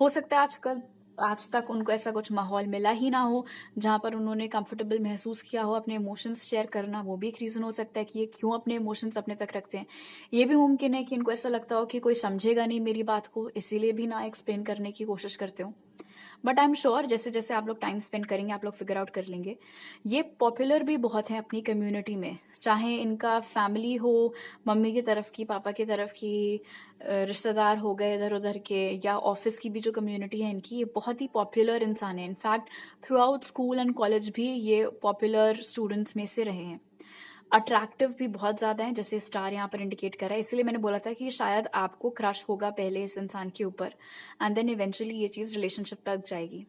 हो सकता है आज तक उनको ऐसा कुछ माहौल मिला ही ना हो जहाँ पर उन्होंने कंफर्टेबल महसूस किया हो अपने इमोशंस शेयर करना। वो भी एक रीज़न हो सकता है कि ये क्यों अपने इमोशंस अपने तक रखते हैं। ये भी मुमकिन है कि इनको ऐसा लगता हो कि कोई समझेगा नहीं मेरी बात को, इसीलिए भी ना एक्सप्लेन करने की कोशिश करते हो। बट आई एम श्योर जैसे जैसे आप लोग टाइम स्पेंड करेंगे आप लोग फिगर आउट कर लेंगे। ये पॉपुलर भी बहुत है अपनी कम्युनिटी में, चाहे इनका फैमिली हो, मम्मी की तरफ की, पापा की तरफ की, रिश्तेदार हो गए इधर उधर के, या ऑफिस की भी जो कम्युनिटी है इनकी, ये बहुत ही पॉपुलर इंसान है। In fact through out school and college भी ये पॉपुलर स्टूडेंट्स में से रहे हैं। अट्रैक्टिव भी बहुत ज़्यादा है, जैसे स्टार यहाँ पर इंडिकेट कर रहा है। इसलिए मैंने बोला था कि शायद आपको क्रश होगा पहले इस इंसान के ऊपर, एंड देन इवेंचुअली ये चीज़ रिलेशनशिप तक जाएगी।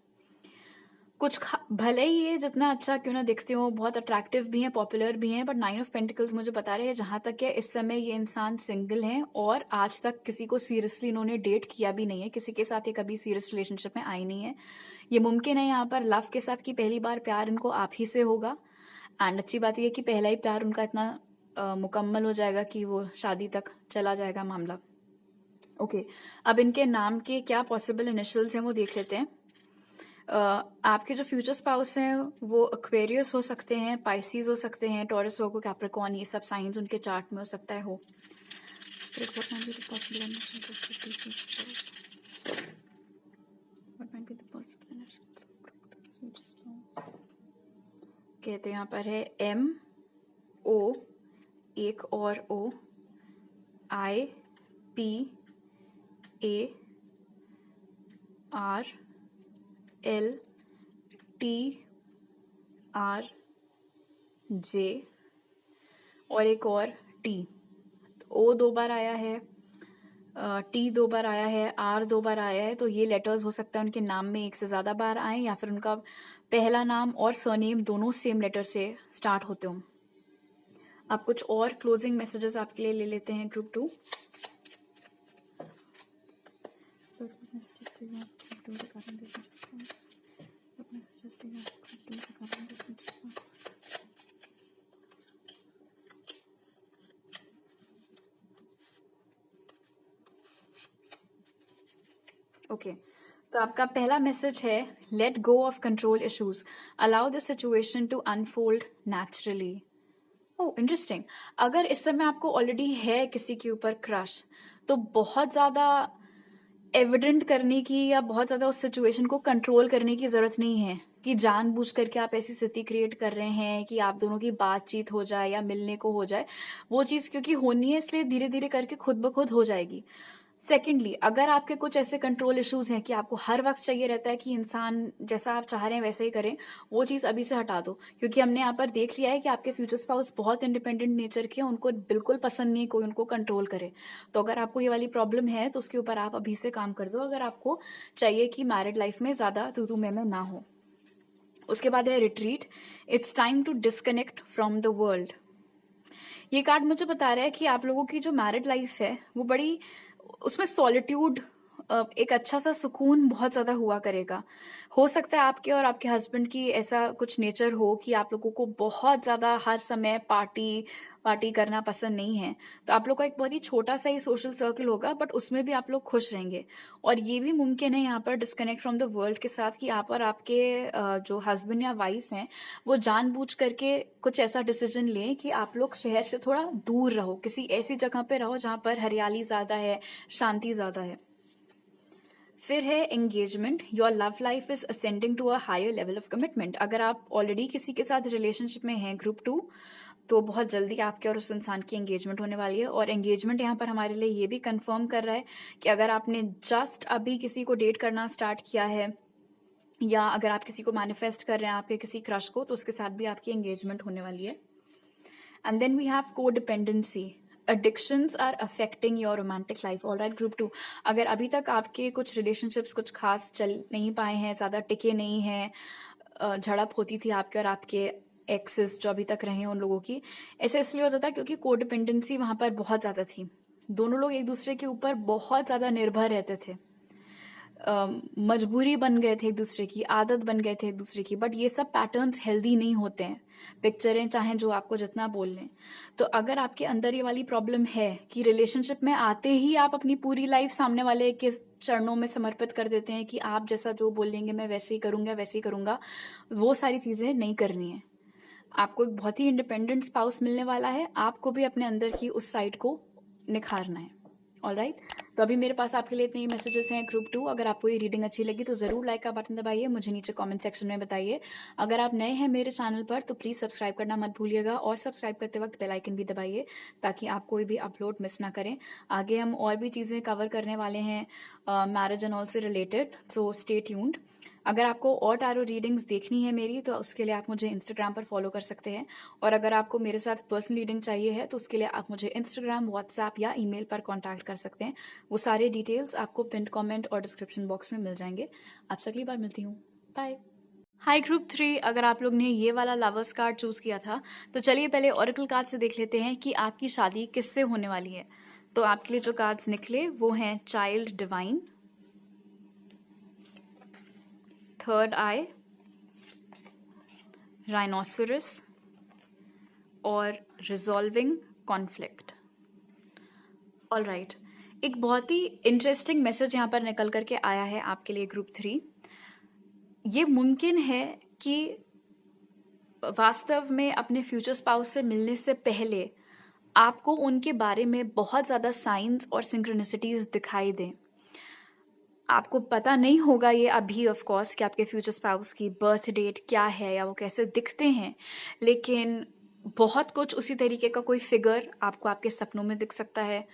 भले ही ये जितना अच्छा क्यों ना दिखते हो, बहुत अट्रैक्टिव भी हैं, पॉपुलर भी हैं, बट 9 ऑफ पेंटिकल्स मुझे बता रहे हैं जहाँ तक है इस समय ये इंसान सिंगल हैं और आज तक किसी को सीरियसली इन्होंने डेट किया भी नहीं है, किसी के साथ ये कभी सीरियस रिलेशनशिप में आई नहीं है। ये मुमकिन है यहाँ पर लव के साथ कि पहली बार प्यार इनको आप ही से होगा, एंड अच्छी बात यह है कि पहला ही प्यार उनका इतना मुकम्मल हो जाएगा कि वो शादी तक चला जाएगा मामला। ओके, अब इनके नाम के क्या पॉसिबल इनिशियल्स हैं वो देख लेते हैं। आपके जो फ्यूचर स्पाउस हैं वो एक्वेरियस हो सकते हैं, पाइसिस हो सकते हैं, टॉरस, वर्गो, कैप्रिकॉर्न, ये सब साइंस उनके चार्ट में हो सकता है हो। कहते हैं यहाँ पर है MO, एक और O, IPARLTRJ और एक और T। O 2 बार आया है, T 2 बार आया है, R 2 बार आया है, तो ये लेटर्स हो सकता है उनके नाम में एक से ज़्यादा बार आए, या फिर उनका पहला नाम और सरनेम दोनों सेम लेटर से स्टार्ट होते हों। अब कुछ और क्लोजिंग मैसेजेस आपके लिए ले लेते हैं ग्रुप 2। ओके, तो आपका पहला मैसेज है let go of control issues, allow the situation to unfold naturally. Oh interesting. अगर इस समय आपको ऑलरेडी है किसी के ऊपर क्रश, तो बहुत ज़्यादा एविडेंट करने की या बहुत ज़्यादा उस सिचुएशन को कंट्रोल करने की ज़रूरत नहीं है कि जानबूझ करके आप ऐसी स्थिति क्रिएट कर रहे हैं कि आप दोनों की बातचीत हो जाए या मिलने को हो जाए। वो चीज़ क्योंकि होनी है इसलिए धीरे धीरे करके खुद ब खुद हो जाएगी। सेकेंडली, अगर आपके कुछ ऐसे कंट्रोल इश्यूज हैं कि आपको हर वक्त चाहिए रहता है कि इंसान जैसा आप चाह रहे हैं वैसे ही करें, वो चीज़ अभी से हटा दो, क्योंकि हमने यहाँ पर देख लिया है कि आपके फ्यूचर स्पाउस बहुत इंडिपेंडेंट नेचर के हैं, उनको बिल्कुल पसंद नहीं कोई उनको कंट्रोल करे। तो अगर आपको ये वाली प्रॉब्लम है तो उसके ऊपर आप अभी से काम कर दो, अगर आपको चाहिए कि मैरिड लाइफ में ज़्यादा तू मैं ना हो। उसके बाद है retreat, it's time to disconnect from the world. ये कार्ड मुझे बता रहा है कि आप लोगों की जो मैरिड लाइफ है वो बड़ी, उसमें सॉलिट्यूड, एक अच्छा सा सुकून बहुत ज़्यादा हुआ करेगा। हो सकता है आपके और आपके हस्बैंड की ऐसा कुछ नेचर हो कि आप लोगों को बहुत ज़्यादा हर समय पार्टी करना पसंद नहीं है, तो आप लोग का एक बहुत ही छोटा सा ही सोशल सर्कल होगा, बट उसमें भी आप लोग खुश रहेंगे। और ये भी मुमकिन है यहाँ पर डिस्कनेक्ट फ्रॉम द वर्ल्ड के साथ कि आप और आपके जो हस्बैंड या वाइफ हैं वो जानबूझ करके कुछ ऐसा डिसीजन लें कि आप लोग शहर से थोड़ा दूर रहो, किसी ऐसी जगह पे रहो जहाँ पर हरियाली ज़्यादा है, शांति ज़्यादा है। फिर है engagement, your love life is ascending to a higher level of commitment. अगर आप ऑलरेडी किसी के साथ रिलेशनशिप में हैं ग्रुप 2, तो बहुत जल्दी आपके और उस इंसान की एंगेजमेंट होने वाली है। और एंगेजमेंट यहाँ पर हमारे लिए ये भी कंफर्म कर रहा है कि अगर आपने जस्ट अभी किसी को डेट करना स्टार्ट किया है, या अगर आप किसी को मैनिफेस्ट कर रहे हैं आपके किसी क्रश को, तो उसके साथ भी आपकी एंगेजमेंट होने वाली है। And then we have codependency, addictions are affecting your romantic life. All right group 2, अगर अभी तक आपके कुछ relationships कुछ खास चल नहीं पाए हैं, ज़्यादा टिके नहीं हैं, झड़प होती थी आपके और आपके एक्सेस जो अभी तक रहे हैं उन लोगों की, ऐसे इसलिए होता था क्योंकि कोडिपेंडेंसी वहाँ पर बहुत ज़्यादा थी। दोनों लोग एक दूसरे के ऊपर बहुत ज़्यादा निर्भर रहते थे, मजबूरी बन गए थे एक दूसरे की, आदत बन गए थे एक दूसरे की। बट ये सब पैटर्न्स हेल्दी नहीं होते हैं, पिक्चरें चाहे जो आपको जितना बोल लें। तो अगर आपके अंदर ये वाली प्रॉब्लम है कि रिलेशनशिप में आते ही आप अपनी पूरी लाइफ सामने वाले के चरणों में समर्पित कर देते हैं कि आप जैसा जो बोलेंगे मैं वैसे ही करूँगा वैसे ही करूँगा, वो सारी चीज़ें नहीं करनी है। आपको एक बहुत ही इंडिपेंडेंट स्पाउस मिलने वाला है, आपको भी अपने अंदर की उस साइड को निखारना है। ऑलराइट, तो अभी मेरे पास आपके लिए इतने ही मैसेजेस हैं ग्रुप 2। अगर आपको ये रीडिंग अच्छी लगी तो ज़रूर लाइक का बटन दबाइए, मुझे नीचे कमेंट सेक्शन में बताइए। अगर आप नए हैं मेरे चैनल पर तो प्लीज़ सब्सक्राइब करना मत भूलिएगा, और सब्सक्राइब करते वक्त बेल आइकन भी दबाइए ताकि आप कोई भी अपलोड मिस ना करें। आगे हम और भी चीज़ें कवर करने वाले हैं मैरिज एंड ऑल से रिलेटेड, सो स्टे ट्यून्ड। अगर आपको और टैरो रीडिंग्स देखनी है मेरी तो उसके लिए आप मुझे इंस्टाग्राम पर फॉलो कर सकते हैं, और अगर आपको मेरे साथ पर्सनल रीडिंग चाहिए है तो उसके लिए आप मुझे इंस्टाग्राम, व्हाट्सएप या ईमेल पर कांटेक्ट कर सकते हैं। वो सारे डिटेल्स आपको पिन कमेंट और डिस्क्रिप्शन बॉक्स में मिल जाएंगे। आपसे अगली बार मिलती हूँ, बाय। हाय ग्रुप 3, अगर आप लोग ने ये वाला लवर्स कार्ड चूज किया था तो चलिए पहले ऑरेकल कार्ड से देख लेते हैं कि आपकी शादी किससे होने वाली है। तो आपके लिए जो कार्ड्स निकले वो हैं चाइल्ड डिवाइन, थर्ड आई, राइनोसरस और रिजॉल्विंग कॉन्फ्लिक्ट। ऑलराइट, एक बहुत ही इंटरेस्टिंग मैसेज यहाँ पर निकल करके आया है आपके लिए ग्रुप 3। ये मुमकिन है कि वास्तव में अपने फ्यूचर स्पाउस से मिलने से पहले आपको उनके बारे में बहुत ज़्यादा साइंस और सिंक्रोनिसिटीज दिखाई दें। आपको पता नहीं होगा ये अभी ऑफ कोर्स कि आपके फ्यूचर स्पाउस की बर्थ डेट क्या है या वो कैसे दिखते हैं, लेकिन बहुत कुछ उसी तरीके का कोई फिगर आपको आपके सपनों में दिख सकता है।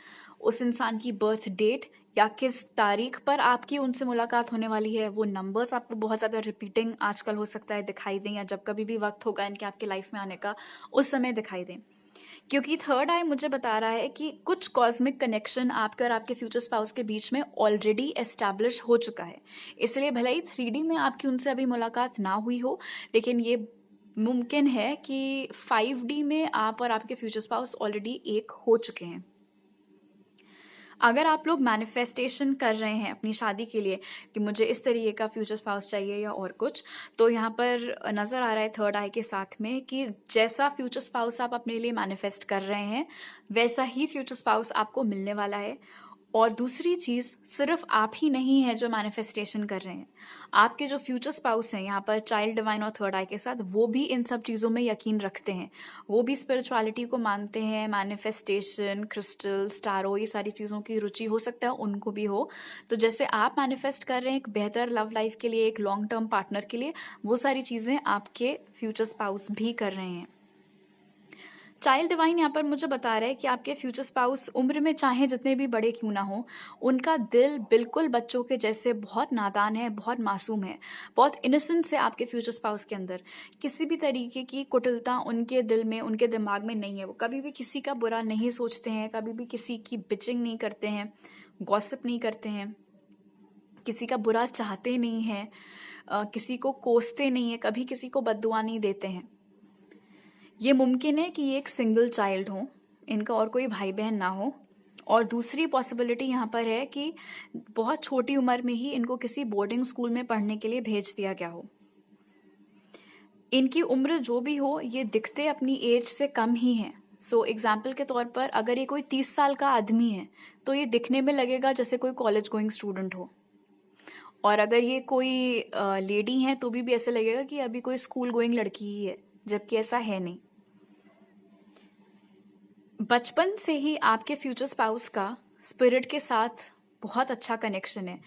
उस इंसान की बर्थ डेट या किस तारीख पर आपकी उनसे मुलाकात होने वाली है, वो नंबर्स आपको बहुत ज़्यादा रिपीटिंग आजकल हो सकता है दिखाई दें, या जब कभी भी वक्त होगा इनके आपके लाइफ में आने का उस समय दिखाई दें। क्योंकि थर्ड आई मुझे बता रहा है कि कुछ कॉस्मिक कनेक्शन आपके और आपके फ्यूचर स्पाउस के बीच में ऑलरेडी एस्टैब्लिश हो चुका है। इसलिए भले ही 3D में आपकी उनसे अभी मुलाकात ना हुई हो, लेकिन ये मुमकिन है कि 5D में आप और आपके फ्यूचर स्पाउस ऑलरेडी एक हो चुके हैं। अगर आप लोग मैनिफेस्टेशन कर रहे हैं अपनी शादी के लिए कि मुझे इस तरीके का फ्यूचर स्पाउस चाहिए या और कुछ, तो यहाँ पर नज़र आ रहा है थर्ड आई के साथ में कि जैसा फ्यूचर स्पाउस आप अपने लिए मैनिफेस्ट कर रहे हैं वैसा ही फ्यूचर स्पाउस आपको मिलने वाला है। और दूसरी चीज़, सिर्फ आप ही नहीं है जो मैनिफेस्टेशन कर रहे हैं, आपके जो फ्यूचर स्पाउस हैं यहाँ पर चाइल्ड डिवाइन और थर्ड आई के साथ, वो भी इन सब चीज़ों में यकीन रखते हैं, वो भी स्पिरिचुअलिटी को मानते हैं, मैनिफेस्टेशन, क्रिस्टल्स, टारो, ये सारी चीज़ों की रुचि हो सकता है उनको भी हो। तो जैसे आप मैनिफेस्ट कर रहे हैं एक बेहतर लव लाइफ के लिए, एक लॉन्ग टर्म पार्टनर के लिए, वो सारी चीज़ें आपके फ्यूचर स्पाउस भी कर रहे हैं। चाइल्ड डिवाइन यहाँ पर मुझे बता रहा है कि आपके फ्यूचर स्पाउस उम्र में चाहे जितने भी बड़े क्यों ना हो, उनका दिल बिल्कुल बच्चों के जैसे बहुत नादान है, बहुत मासूम है, बहुत इनोसेंस है। आपके फ्यूचर स्पाउस के अंदर किसी भी तरीके की कुटिलता उनके दिल में, उनके दिमाग में नहीं है। वो कभी भी किसी का बुरा नहीं सोचते हैं, कभी भी किसी की बिचिंग नहीं करते हैं, गॉसिप नहीं करते हैं, किसी का बुरा चाहते नहीं हैं, किसी को कोसते नहीं है, कभी किसी को बद्दुआ नहीं देते हैं। ये मुमकिन है कि ये एक सिंगल चाइल्ड हो, इनका और कोई भाई बहन ना हो। और दूसरी पॉसिबिलिटी यहाँ पर है कि बहुत छोटी उम्र में ही इनको किसी बोर्डिंग स्कूल में पढ़ने के लिए भेज दिया गया हो। इनकी उम्र जो भी हो, ये दिखते अपनी एज से कम ही हैं। सो एग्जाम्पल के तौर पर अगर ये कोई 30 साल का आदमी है तो ये दिखने में लगेगा जैसे कोई कॉलेज गोइंग स्टूडेंट हो, और अगर ये कोई लेडी है तो भी ऐसे लगेगा कि अभी कोई स्कूल गोइंग लड़की ही है, जबकि ऐसा है नहीं। बचपन से ही आपके फ्यूचर स्पाउस का स्पिरिट के साथ बहुत अच्छा कनेक्शन है।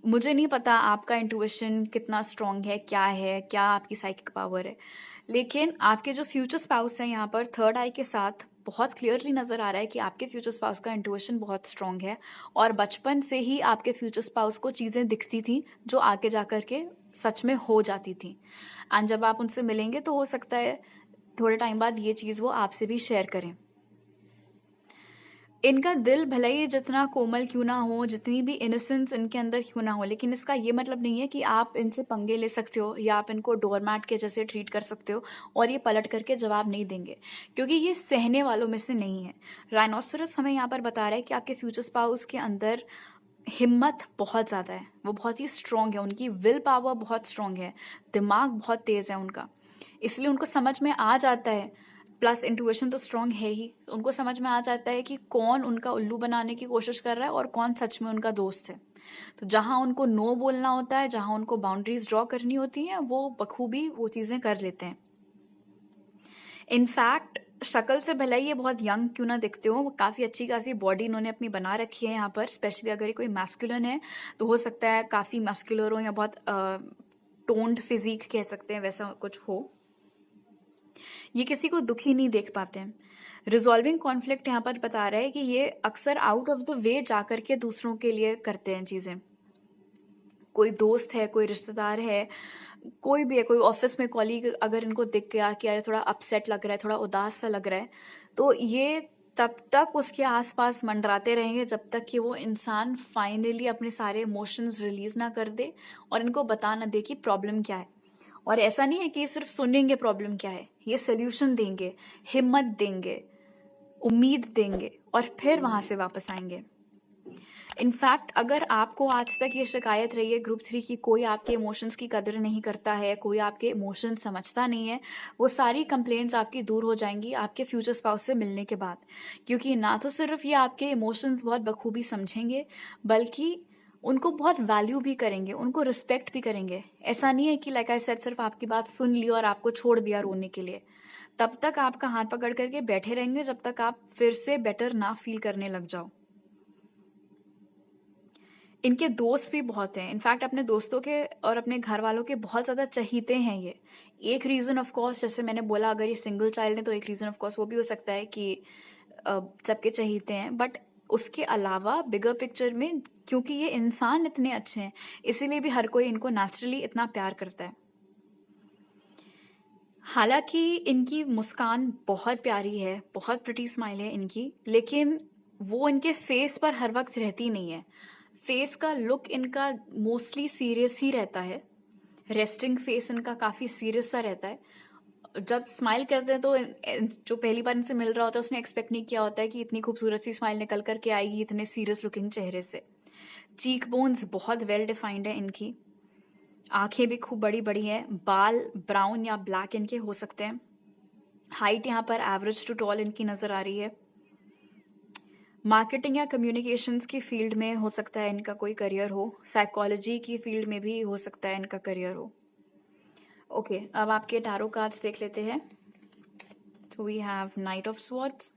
मुझे नहीं पता आपका इंट्यूशन कितना स्ट्रांग है, क्या आपकी साइकिक पावर है, लेकिन आपके जो फ्यूचर स्पाउस हैं यहाँ पर थर्ड आई के साथ बहुत क्लियरली नज़र आ रहा है कि आपके फ्यूचर स्पाउस का इंट्यूशन बहुत स्ट्रांग है, और बचपन से ही आपके फ्यूचर स्पाउस को चीज़ें दिखती थी जो आगे जा कर के सच में हो जाती थी। एंड जब आप उनसे मिलेंगे तो हो सकता है थोड़े टाइम बाद ये चीज़ वो आपसे भी शेयर करें। इनका दिल भले ही जितना कोमल क्यों ना हो, जितनी भी इनोसेंस इनके अंदर क्यों ना हो, लेकिन इसका ये मतलब नहीं है कि आप इनसे पंगे ले सकते हो या आप इनको डोरमैट के जैसे ट्रीट कर सकते हो और ये पलट करके जवाब नहीं देंगे, क्योंकि ये सहने वालों में से नहीं है। राइनोसरस हमें यहाँ पर बता रहा है कि आपके फ्यूचर स्पाउस के अंदर हिम्मत बहुत ज़्यादा है, वो बहुत ही स्ट्रांग है, उनकी विल पावर बहुत स्ट्रांग है, दिमाग बहुत तेज़ है उनका, इसलिए उनको समझ में आ जाता है, प्लस इंट्यूशन तो स्ट्रांग है ही, उनको समझ में आ जाता है कि कौन उनका उल्लू बनाने की कोशिश कर रहा है और कौन सच में उनका दोस्त है। तो जहाँ उनको नो बोलना होता है, जहाँ उनको बाउंड्रीज ड्रॉ करनी होती हैं, वो बखूबी वो चीज़ें कर लेते हैं। इनफैक्ट शक्ल से भले ही ये बहुत यंग क्यों ना दिखते हो, काफ़ी अच्छी खासी बॉडी इन्होंने अपनी बना रखी है यहाँ पर, स्पेशली अगर ये कोई मैस्कुलिन है तो हो सकता है काफ़ी मस्कुलर हो या बहुत टोन्ड फिजिक कह सकते हैं, वैसा कुछ हो। ये किसी को दुखी नहीं देख पाते हैं। रिजॉल्विंग कॉन्फ्लिक्ट यहाँ पर बता रहा है कि ये अक्सर आउट ऑफ द वे जा करके दूसरों के लिए करते हैं चीज़ें। कोई दोस्त है, कोई रिश्तेदार है, कोई भी है, कोई ऑफिस में कॉलीग अगर इनको दिख गया कि यार थोड़ा अपसेट लग रहा है, थोड़ा उदास सा लग रहा है, तो ये तब तक उसके आसपास मंडराते रहेंगे जब तक कि वो इंसान फाइनली अपने सारे इमोशंस रिलीज ना कर दे और इनको बता ना दे कि प्रॉब्लम क्या है। और ऐसा नहीं है कि ये सिर्फ सुनेंगे प्रॉब्लम क्या है, ये सोल्यूशन देंगे, हिम्मत देंगे, उम्मीद देंगे और फिर वहां से वापस आएंगे। इनफैक्ट अगर आपको आज तक ये शिकायत रही है ग्रुप 3 की कोई आपके इमोशंस की कदर नहीं करता है, कोई आपके इमोशंस समझता नहीं है, वो सारी कंप्लेंट्स आपकी दूर हो जाएंगी आपके फ्यूचर स्पाउस से मिलने के बाद, क्योंकि ना तो सिर्फ ये आपके इमोशंस बहुत बखूबी समझेंगे, बल्कि उनको बहुत वैल्यू भी करेंगे, उनको रिस्पेक्ट भी करेंगे। ऐसा नहीं है कि लाइक आई सेड सिर्फ आपकी बात सुन ली और आपको छोड़ दिया रोने के लिए। तब तक आपका हाथ पकड़ करके बैठे रहेंगे जब तक आप फिर से बेटर ना फील करने लग जाओ। इनके दोस्त भी बहुत हैं, इनफैक्ट अपने दोस्तों के और अपने घर वालों के बहुत ज़्यादा चहीते हैं ये। एक रीज़न ऑफ कोर्स, जैसे मैंने बोला, अगर ये सिंगल चाइल्ड है तो एक रीज़न ऑफ कोर्स वो भी हो सकता है कि सबके चहीते हैं, बट उसके अलावा बिगर पिक्चर में क्योंकि ये इंसान इतने अच्छे हैं, इसीलिए भी हर कोई इनको नेचुरली इतना प्यार करता है। हालांकि इनकी मुस्कान बहुत प्यारी है, बहुत प्रिटी स्माइल है इनकी, लेकिन वो इनके फेस पर हर वक्त रहती नहीं है। फेस का लुक इनका मोस्टली सीरियस ही रहता है, रेस्टिंग फेस इनका काफ़ी सीरियस सा रहता है। जब स्माइल करते हैं तो जो पहली बार इनसे मिल रहा होता है उसने एक्सपेक्ट नहीं किया होता है कि इतनी खूबसूरत सी स्माइल निकल करके आएगी इतने सीरियस लुकिंग चेहरे से। चीक बोन्स बहुत वेल डिफाइंड है इनकी, आंखें भी खूब बड़ी बड़ी हैं, बाल ब्राउन या ब्लैक इनके हो सकते हैं। हाइट यहाँ पर एवरेज टू टॉल इनकी नज़र आ रही है। मार्केटिंग या कम्युनिकेशंस की फील्ड में हो सकता है इनका कोई करियर हो, साइकोलॉजी की फील्ड में भी हो सकता है इनका करियर हो। ओके, अब आपके टैरो कार्ड्स देख लेते हैं। तो we have knight of swords,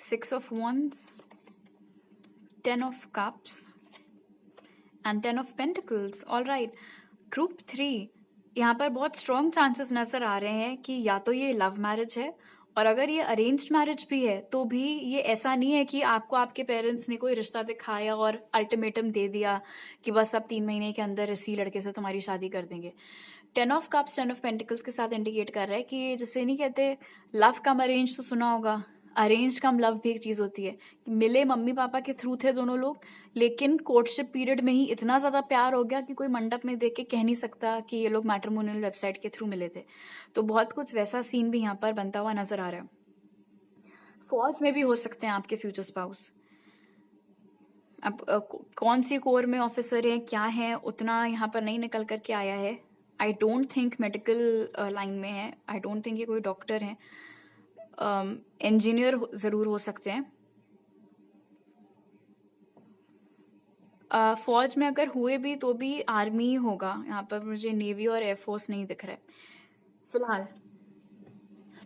6 of wands, 10 of cups and 10 of pentacles. All right, group 3 यहाँ पर बहुत स्ट्रॉन्ग चांसेस नजर आ रहे हैं कि या तो ये लव मैरिज है, और अगर ये अरेंज्ड मैरिज भी है तो भी ये ऐसा नहीं है कि आपको आपके पेरेंट्स ने कोई रिश्ता दिखाया और अल्टीमेटम दे दिया कि बस अब 3 महीने के अंदर इसी लड़के से तुम्हारी शादी कर देंगे। 10 ऑफ कप्स 10 ऑफ पेंटिकल्स के साथ इंडिकेट कर रहा है कि जिसे नहीं कहते लव कम अरेंज, तो सुना होगा, अरेंज कम लव भी एक चीज़ होती है। मिले मम्मी पापा के थ्रू थे दोनों लोग, लेकिन कोर्टशिप पीरियड में ही इतना ज़्यादा प्यार हो गया कि कोई मंडप में देख के कह नहीं सकता कि ये लोग मैट्रिमोनियल वेबसाइट के थ्रू मिले थे। तो बहुत कुछ वैसा सीन भी यहाँ पर बनता हुआ नजर आ रहा है। फौज में भी हो सकते हैं आपके फ्यूचर स्पाउस। अब कौन सी कोर में ऑफिसर है, क्या है, उतना यहाँ पर नहीं निकल करके आया है। I don't think medical line में है, आई डोंट थिंक ये कोई डॉक्टर है, इंजीनियर ज़रूर हो सकते हैं। फौज में अगर हुए भी तो भी आर्मी ही होगा, यहाँ पर मुझे नेवी और एयरफोर्स नहीं दिख रहा है फिलहाल।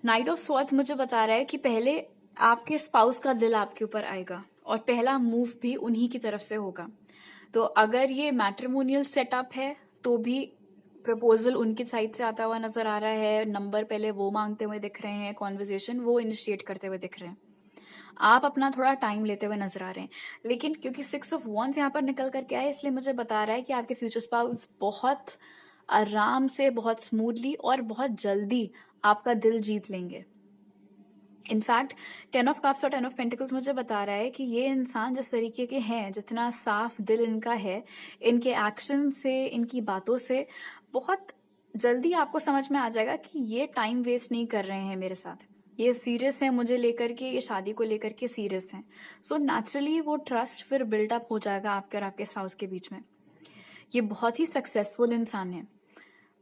नाइट ऑफ स्वॉर्ड्स मुझे बता रहा है कि पहले आपके स्पाउस का दिल आपके ऊपर आएगा और पहला मूव भी उन्हीं की तरफ से होगा। तो अगर ये मैट्रिमोनियल सेटअप है तो भी प्रपोजल उनकी साइड से आता हुआ नजर आ रहा है, नंबर पहले वो मांगते हुए दिख रहे हैं, कॉन्वर्जेशन वो इनिशिएट करते हुए दिख रहे हैं, आप अपना थोड़ा टाइम लेते हुए नजर आ रहे हैं। लेकिन क्योंकि 6 ऑफ wands यहाँ पर निकल करके आए, इसलिए मुझे बता रहा है कि आपके फ्यूचर स्पाउस बहुत आराम से, बहुत स्मूथली और बहुत जल्दी आपका दिल जीत लेंगे। इनफैक्ट 10 ऑफ कप्स और 10 ऑफ पेंटिकल्स मुझे बता रहा है कि ये इंसान जिस तरीके के हैं, जितना साफ दिल इनका है, इनके एक्शन से, इनकी बातों से बहुत जल्दी आपको समझ में आ जाएगा कि ये टाइम वेस्ट नहीं कर रहे हैं मेरे साथ, ये सीरियस है मुझे लेकर के, ये शादी को लेकर के सीरियस हैं। सो नेचुरली वो ट्रस्ट फिर बिल्डअप हो जाएगा आपके और आपके स्पाउस के बीच में। ये बहुत ही सक्सेसफुल इंसान है।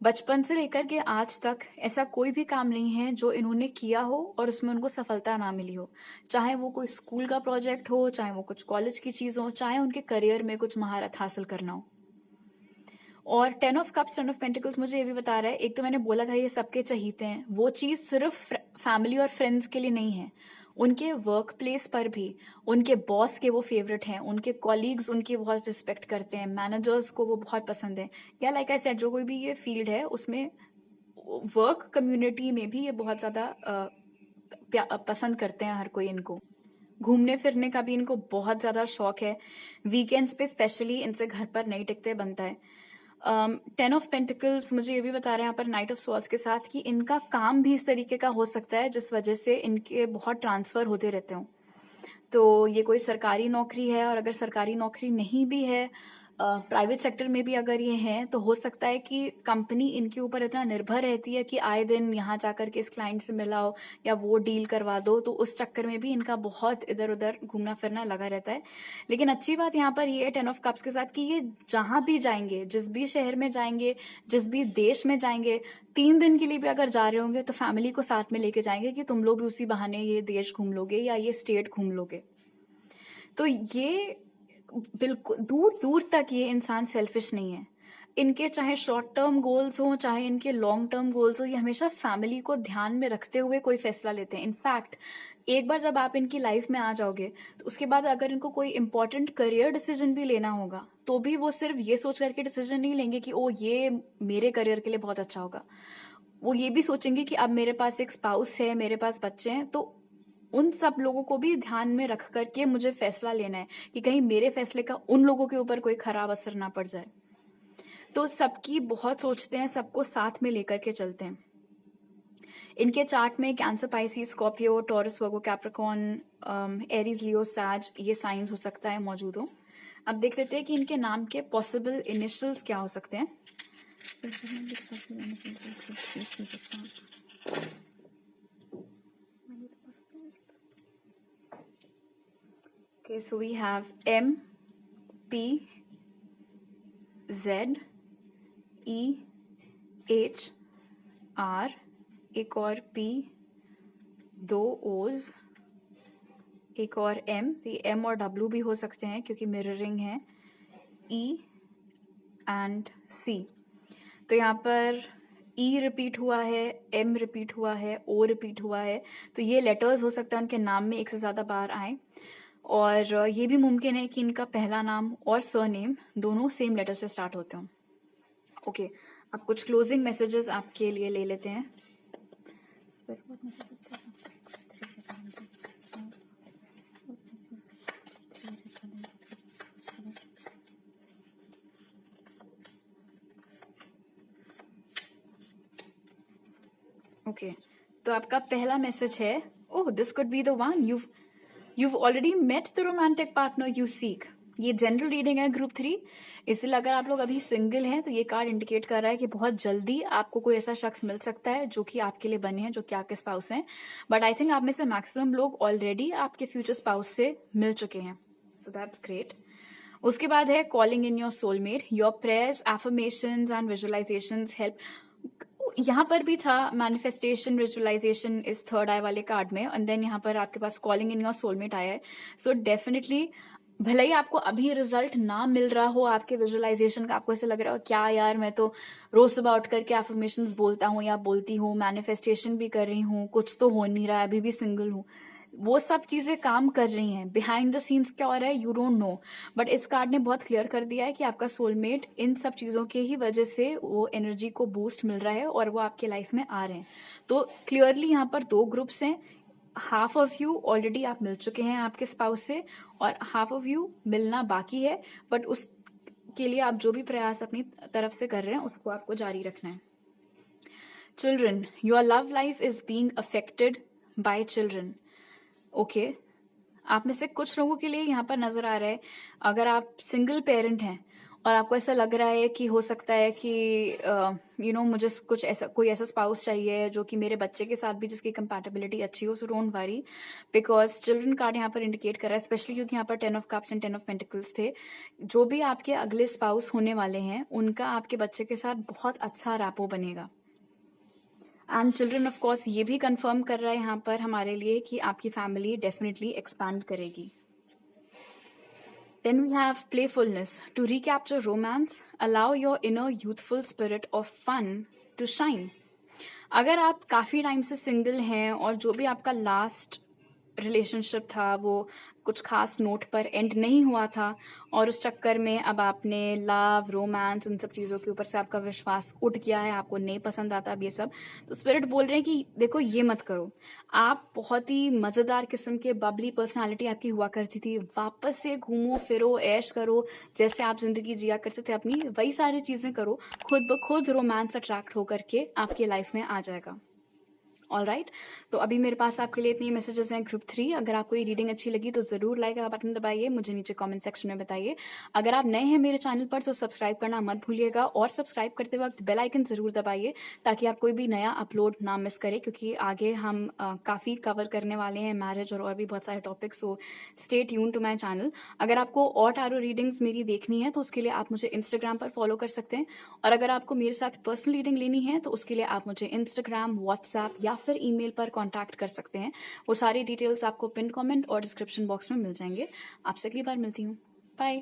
बचपन से लेकर के आज तक ऐसा कोई भी काम नहीं है जो इन्होंने किया हो और उसमें उनको सफलता ना मिली हो, चाहे वो कोई स्कूल का प्रोजेक्ट हो, चाहे वो कुछ कॉलेज की चीज हो, चाहे उनके करियर में कुछ महारत हासिल करना हो। और 10 ऑफ कप्स 10 ऑफ पेंटिकल्स मुझे ये भी बता रहा है, एक तो मैंने बोला था ये सबके चहीते हैं, वो चीज सिर्फ फैमिली और फ्रेंड्स के लिए नहीं है, उनके वर्क प्लेस पर भी उनके बॉस के वो फेवरेट हैं, उनके कॉलीग्स उनकी बहुत रिस्पेक्ट करते हैं, मैनेजर्स को वो बहुत पसंद है, या लाइक आई सेड जो कोई भी ये फील्ड है उसमें वर्क कम्युनिटी में भी ये बहुत ज्यादा पसंद करते हैं हर कोई इनको। घूमने फिरने का भी इनको बहुत ज्यादा शौक है, वीकेंड्स पे स्पेशली इनसे घर पर नहीं टिकते बनता है। 10 ऑफ पेंटिकल्स मुझे ये भी बता रहे हैं यहाँ पर नाइट ऑफ स्वॉर्ड्स के साथ कि इनका काम भी इस तरीके का हो सकता है जिस वजह से इनके बहुत ट्रांसफर होते रहते हो। तो ये कोई सरकारी नौकरी है, और अगर सरकारी नौकरी नहीं भी है, प्राइवेट सेक्टर में भी अगर ये हैं, तो हो सकता है कि कंपनी इनके ऊपर इतना निर्भर रहती है कि आए दिन यहाँ जाकर के इस क्लाइंट से मिलाओ या वो डील करवा दो, तो उस चक्कर में भी इनका बहुत इधर उधर घूमना फिरना लगा रहता है। लेकिन अच्छी बात यहाँ पर ये है 10 ऑफ कप्स के साथ कि ये जहां भी जाएंगे, जिस भी शहर में जाएंगे, जिस भी देश में जाएंगे, 3 दिन के लिए भी अगर जा रहे होंगे तो फैमिली को साथ में लेके जाएंगे कि तुम लोग भी उसी बहाने ये देश घूम लोगे या ये स्टेट घूम लोगे। तो ये बिल्कुल दूर दूर तक ये इंसान सेल्फिश नहीं है। इनके चाहे शॉर्ट टर्म गोल्स हो, चाहे इनके लॉन्ग टर्म गोल्स हो, ये हमेशा फैमिली को ध्यान में रखते हुए कोई फैसला लेते हैं। इनफैक्ट एक बार जब आप इनकी लाइफ में आ जाओगे तो उसके बाद अगर इनको कोई इंपॉर्टेंट करियर डिसीजन भी लेना होगा तो भी वो सिर्फ ये सोच करके डिसीजन नहीं लेंगे कि ओ ये मेरे करियर के लिए बहुत अच्छा होगा। वो ये भी सोचेंगे कि अब मेरे पास एक स्पाउस है, मेरे पास बच्चे हैं, तो उन सब लोगों को भी ध्यान में रख करके मुझे फैसला लेना है कि कहीं मेरे फैसले का उन लोगों के ऊपर कोई खराब असर ना पड़ जाए। तो सबकी बहुत सोचते हैं, सबको साथ में लेकर के चलते हैं। इनके चार्ट में कैंसर, पाइसिस, स्कॉर्पियो, टॉरस, वर्गो, कैप्रिकॉर्न, एरीज, लियो, सैज ये साइंस हो सकता है मौजूद हो। अब देख लेते हैं कि इनके नाम के पॉसिबल इनिशियल्स क्या हो सकते हैं। Okay, so we have M, P, Z, E, H, R, एक और P, 2 O's, एक और M, तो ये M और W भी हो सकते हैं क्योंकि मिररिंग है, E एंड C। तो यहाँ पर E रिपीट हुआ है, M रिपीट हुआ है, O रिपीट हुआ है, तो ये लेटर्स हो सकता है उनके नाम में एक से ज़्यादा बार आए। और ये भी मुमकिन है कि इनका पहला नाम और सरनेम दोनों सेम लेटर से स्टार्ट होते हों। ओके, अब कुछ क्लोजिंग मैसेजेस आपके लिए ले लेते हैं। ओके, तो आपका पहला मैसेज है, oh this could be the one, you've already met the romantic partner you seek। ये जनरल रीडिंग है ग्रुप 3, इसलिए अगर आप लोग अभी सिंगल हैं तो ये कार्ड इंडिकेट कर रहा है कि बहुत जल्दी आपको कोई ऐसा शख्स मिल सकता है जो कि आपके लिए बने हैं, जो कि आपके स्पाउस हैं। बट आई थिंक आप में से मैक्सिमम लोग ऑलरेडी आपके फ्यूचर स्पाउस से मिल चुके हैं, सो दैट्स ग्रेट। उसके बाद है calling in your soulmate, your prayers, affirmations and visualisations help. यहाँ पर भी था मैनिफेस्टेशन, विजुअलाइजेशन इस थर्ड आई वाले कार्ड में, एंड देन यहाँ पर आपके पास कॉलिंग इन योर सोलमेट आया है। सो डेफिनेटली भले ही आपको अभी रिजल्ट ना मिल रहा हो आपके विजुअलाइजेशन का, आपको ऐसे लग रहा हो क्या यार मैं तो रोज सुबह उठ करके एफर्मेशंस बोलता हूँ या बोलती हूँ, मैनिफेस्टेशन भी कर रही हूँ, कुछ तो हो नहीं रहा है, अभी भी सिंगल हूँ, वो सब चीजें काम कर रही हैं। बिहाइंड द सीन्स क्या हो रहा है यू डोंट नो, बट इस कार्ड ने बहुत क्लियर कर दिया है कि आपका सोलमेट इन सब चीजों के ही वजह से वो एनर्जी को बूस्ट मिल रहा है और वो आपके लाइफ में आ रहे हैं। तो क्लियरली यहाँ पर 2 ग्रुप्स हैं, हाफ ऑफ यू ऑलरेडी आप मिल चुके हैं आपके स्पाउस से और हाफ ऑफ यू मिलना बाकी है, बट उसके लिए आप जो भी प्रयास अपनी तरफ से कर रहे हैं उसको आपको जारी रखना है। Children, your love life is being affected by children. Okay, आप में से कुछ लोगों के लिए यहाँ पर नजर आ रहा है, अगर आप सिंगल पेरेंट हैं और आपको ऐसा लग रहा है कि हो सकता है कि मुझे कुछ ऐसा कोई ऐसा स्पाउस चाहिए जो कि मेरे बच्चे के साथ भी जिसकी कंपैटिबिलिटी अच्छी हो, so don't worry, because children card यहाँ पर इंडिकेट कर रहा है, स्पेशली क्योंकि यहाँ पर 10 of cups and 10 of pentacles थे। जो भी आपके अगले स्पाउस होने वाले हैं उनका आपके बच्चे के साथ बहुत अच्छा रैपो बनेगा। एंड चिल्ड्रन ऑफ कोर्स ये भी कंफर्म कर रहा है यहाँ पर हमारे लिए कि आपकी फैमिली डेफिनेटली एक्सपैंड करेगी। Then we have playfulness. To recapture romance, allow your inner youthful spirit of fun to shine. अगर आप काफ़ी टाइम से सिंगल हैं और जो भी आपका लास्ट रिलेशनशिप था वो कुछ खास नोट पर एंड नहीं हुआ था और उस चक्कर में अब आपने लव, रोमांस, इन सब चीज़ों के ऊपर से आपका विश्वास उठ गया है, आपको नहीं पसंद आता अब ये सब, तो स्पिरिट बोल रहे हैं कि देखो ये मत करो। आप बहुत ही मज़ेदार किस्म के बबली पर्सनालिटी आपकी हुआ करती थी, वापस से घूमो फिरो, ऐश करो, जैसे आप जिंदगी जिया करते थे अपनी, वही सारी चीज़ें करो, खुद ब खुद रोमांस अट्रैक्ट होकर के आपकी लाइफ में आ जाएगा। ऑल राइट, तो अभी मेरे पास आपके लिए इतनी मैसेजेस हैं ग्रुप 3। अगर आपको ये रीडिंग अच्छी लगी तो ज़रूर लाइक का बटन दबाइए, मुझे नीचे कमेंट सेक्शन में बताइए। अगर आप नए हैं मेरे चैनल पर तो सब्सक्राइब करना मत भूलिएगा और सब्सक्राइब करते वक्त बेल आइकन ज़रूर दबाइए ताकि आप कोई भी नया अपलोड ना मिस करें, क्योंकि आगे हम काफ़ी कवर करने वाले हैं मैरिज और भी बहुत सारे topics, so stay tune to my channel. अगर आपको और टारो रीडिंग्स मेरी देखनी है तो उसके लिए आप मुझे इंस्टाग्राम पर फॉलो कर सकते हैं, और अगर आपको मेरे साथ पर्सनल रीडिंग लेनी है तो उसके लिए आप मुझे इंस्टाग्राम, व्हाट्सएप या फिर ईमेल पर कांटेक्ट कर सकते हैं। वो सारी डिटेल्स आपको पिन कमेंट और डिस्क्रिप्शन बॉक्स में मिल जाएंगे। आपसे अगली बार मिलती हूँ। बाय।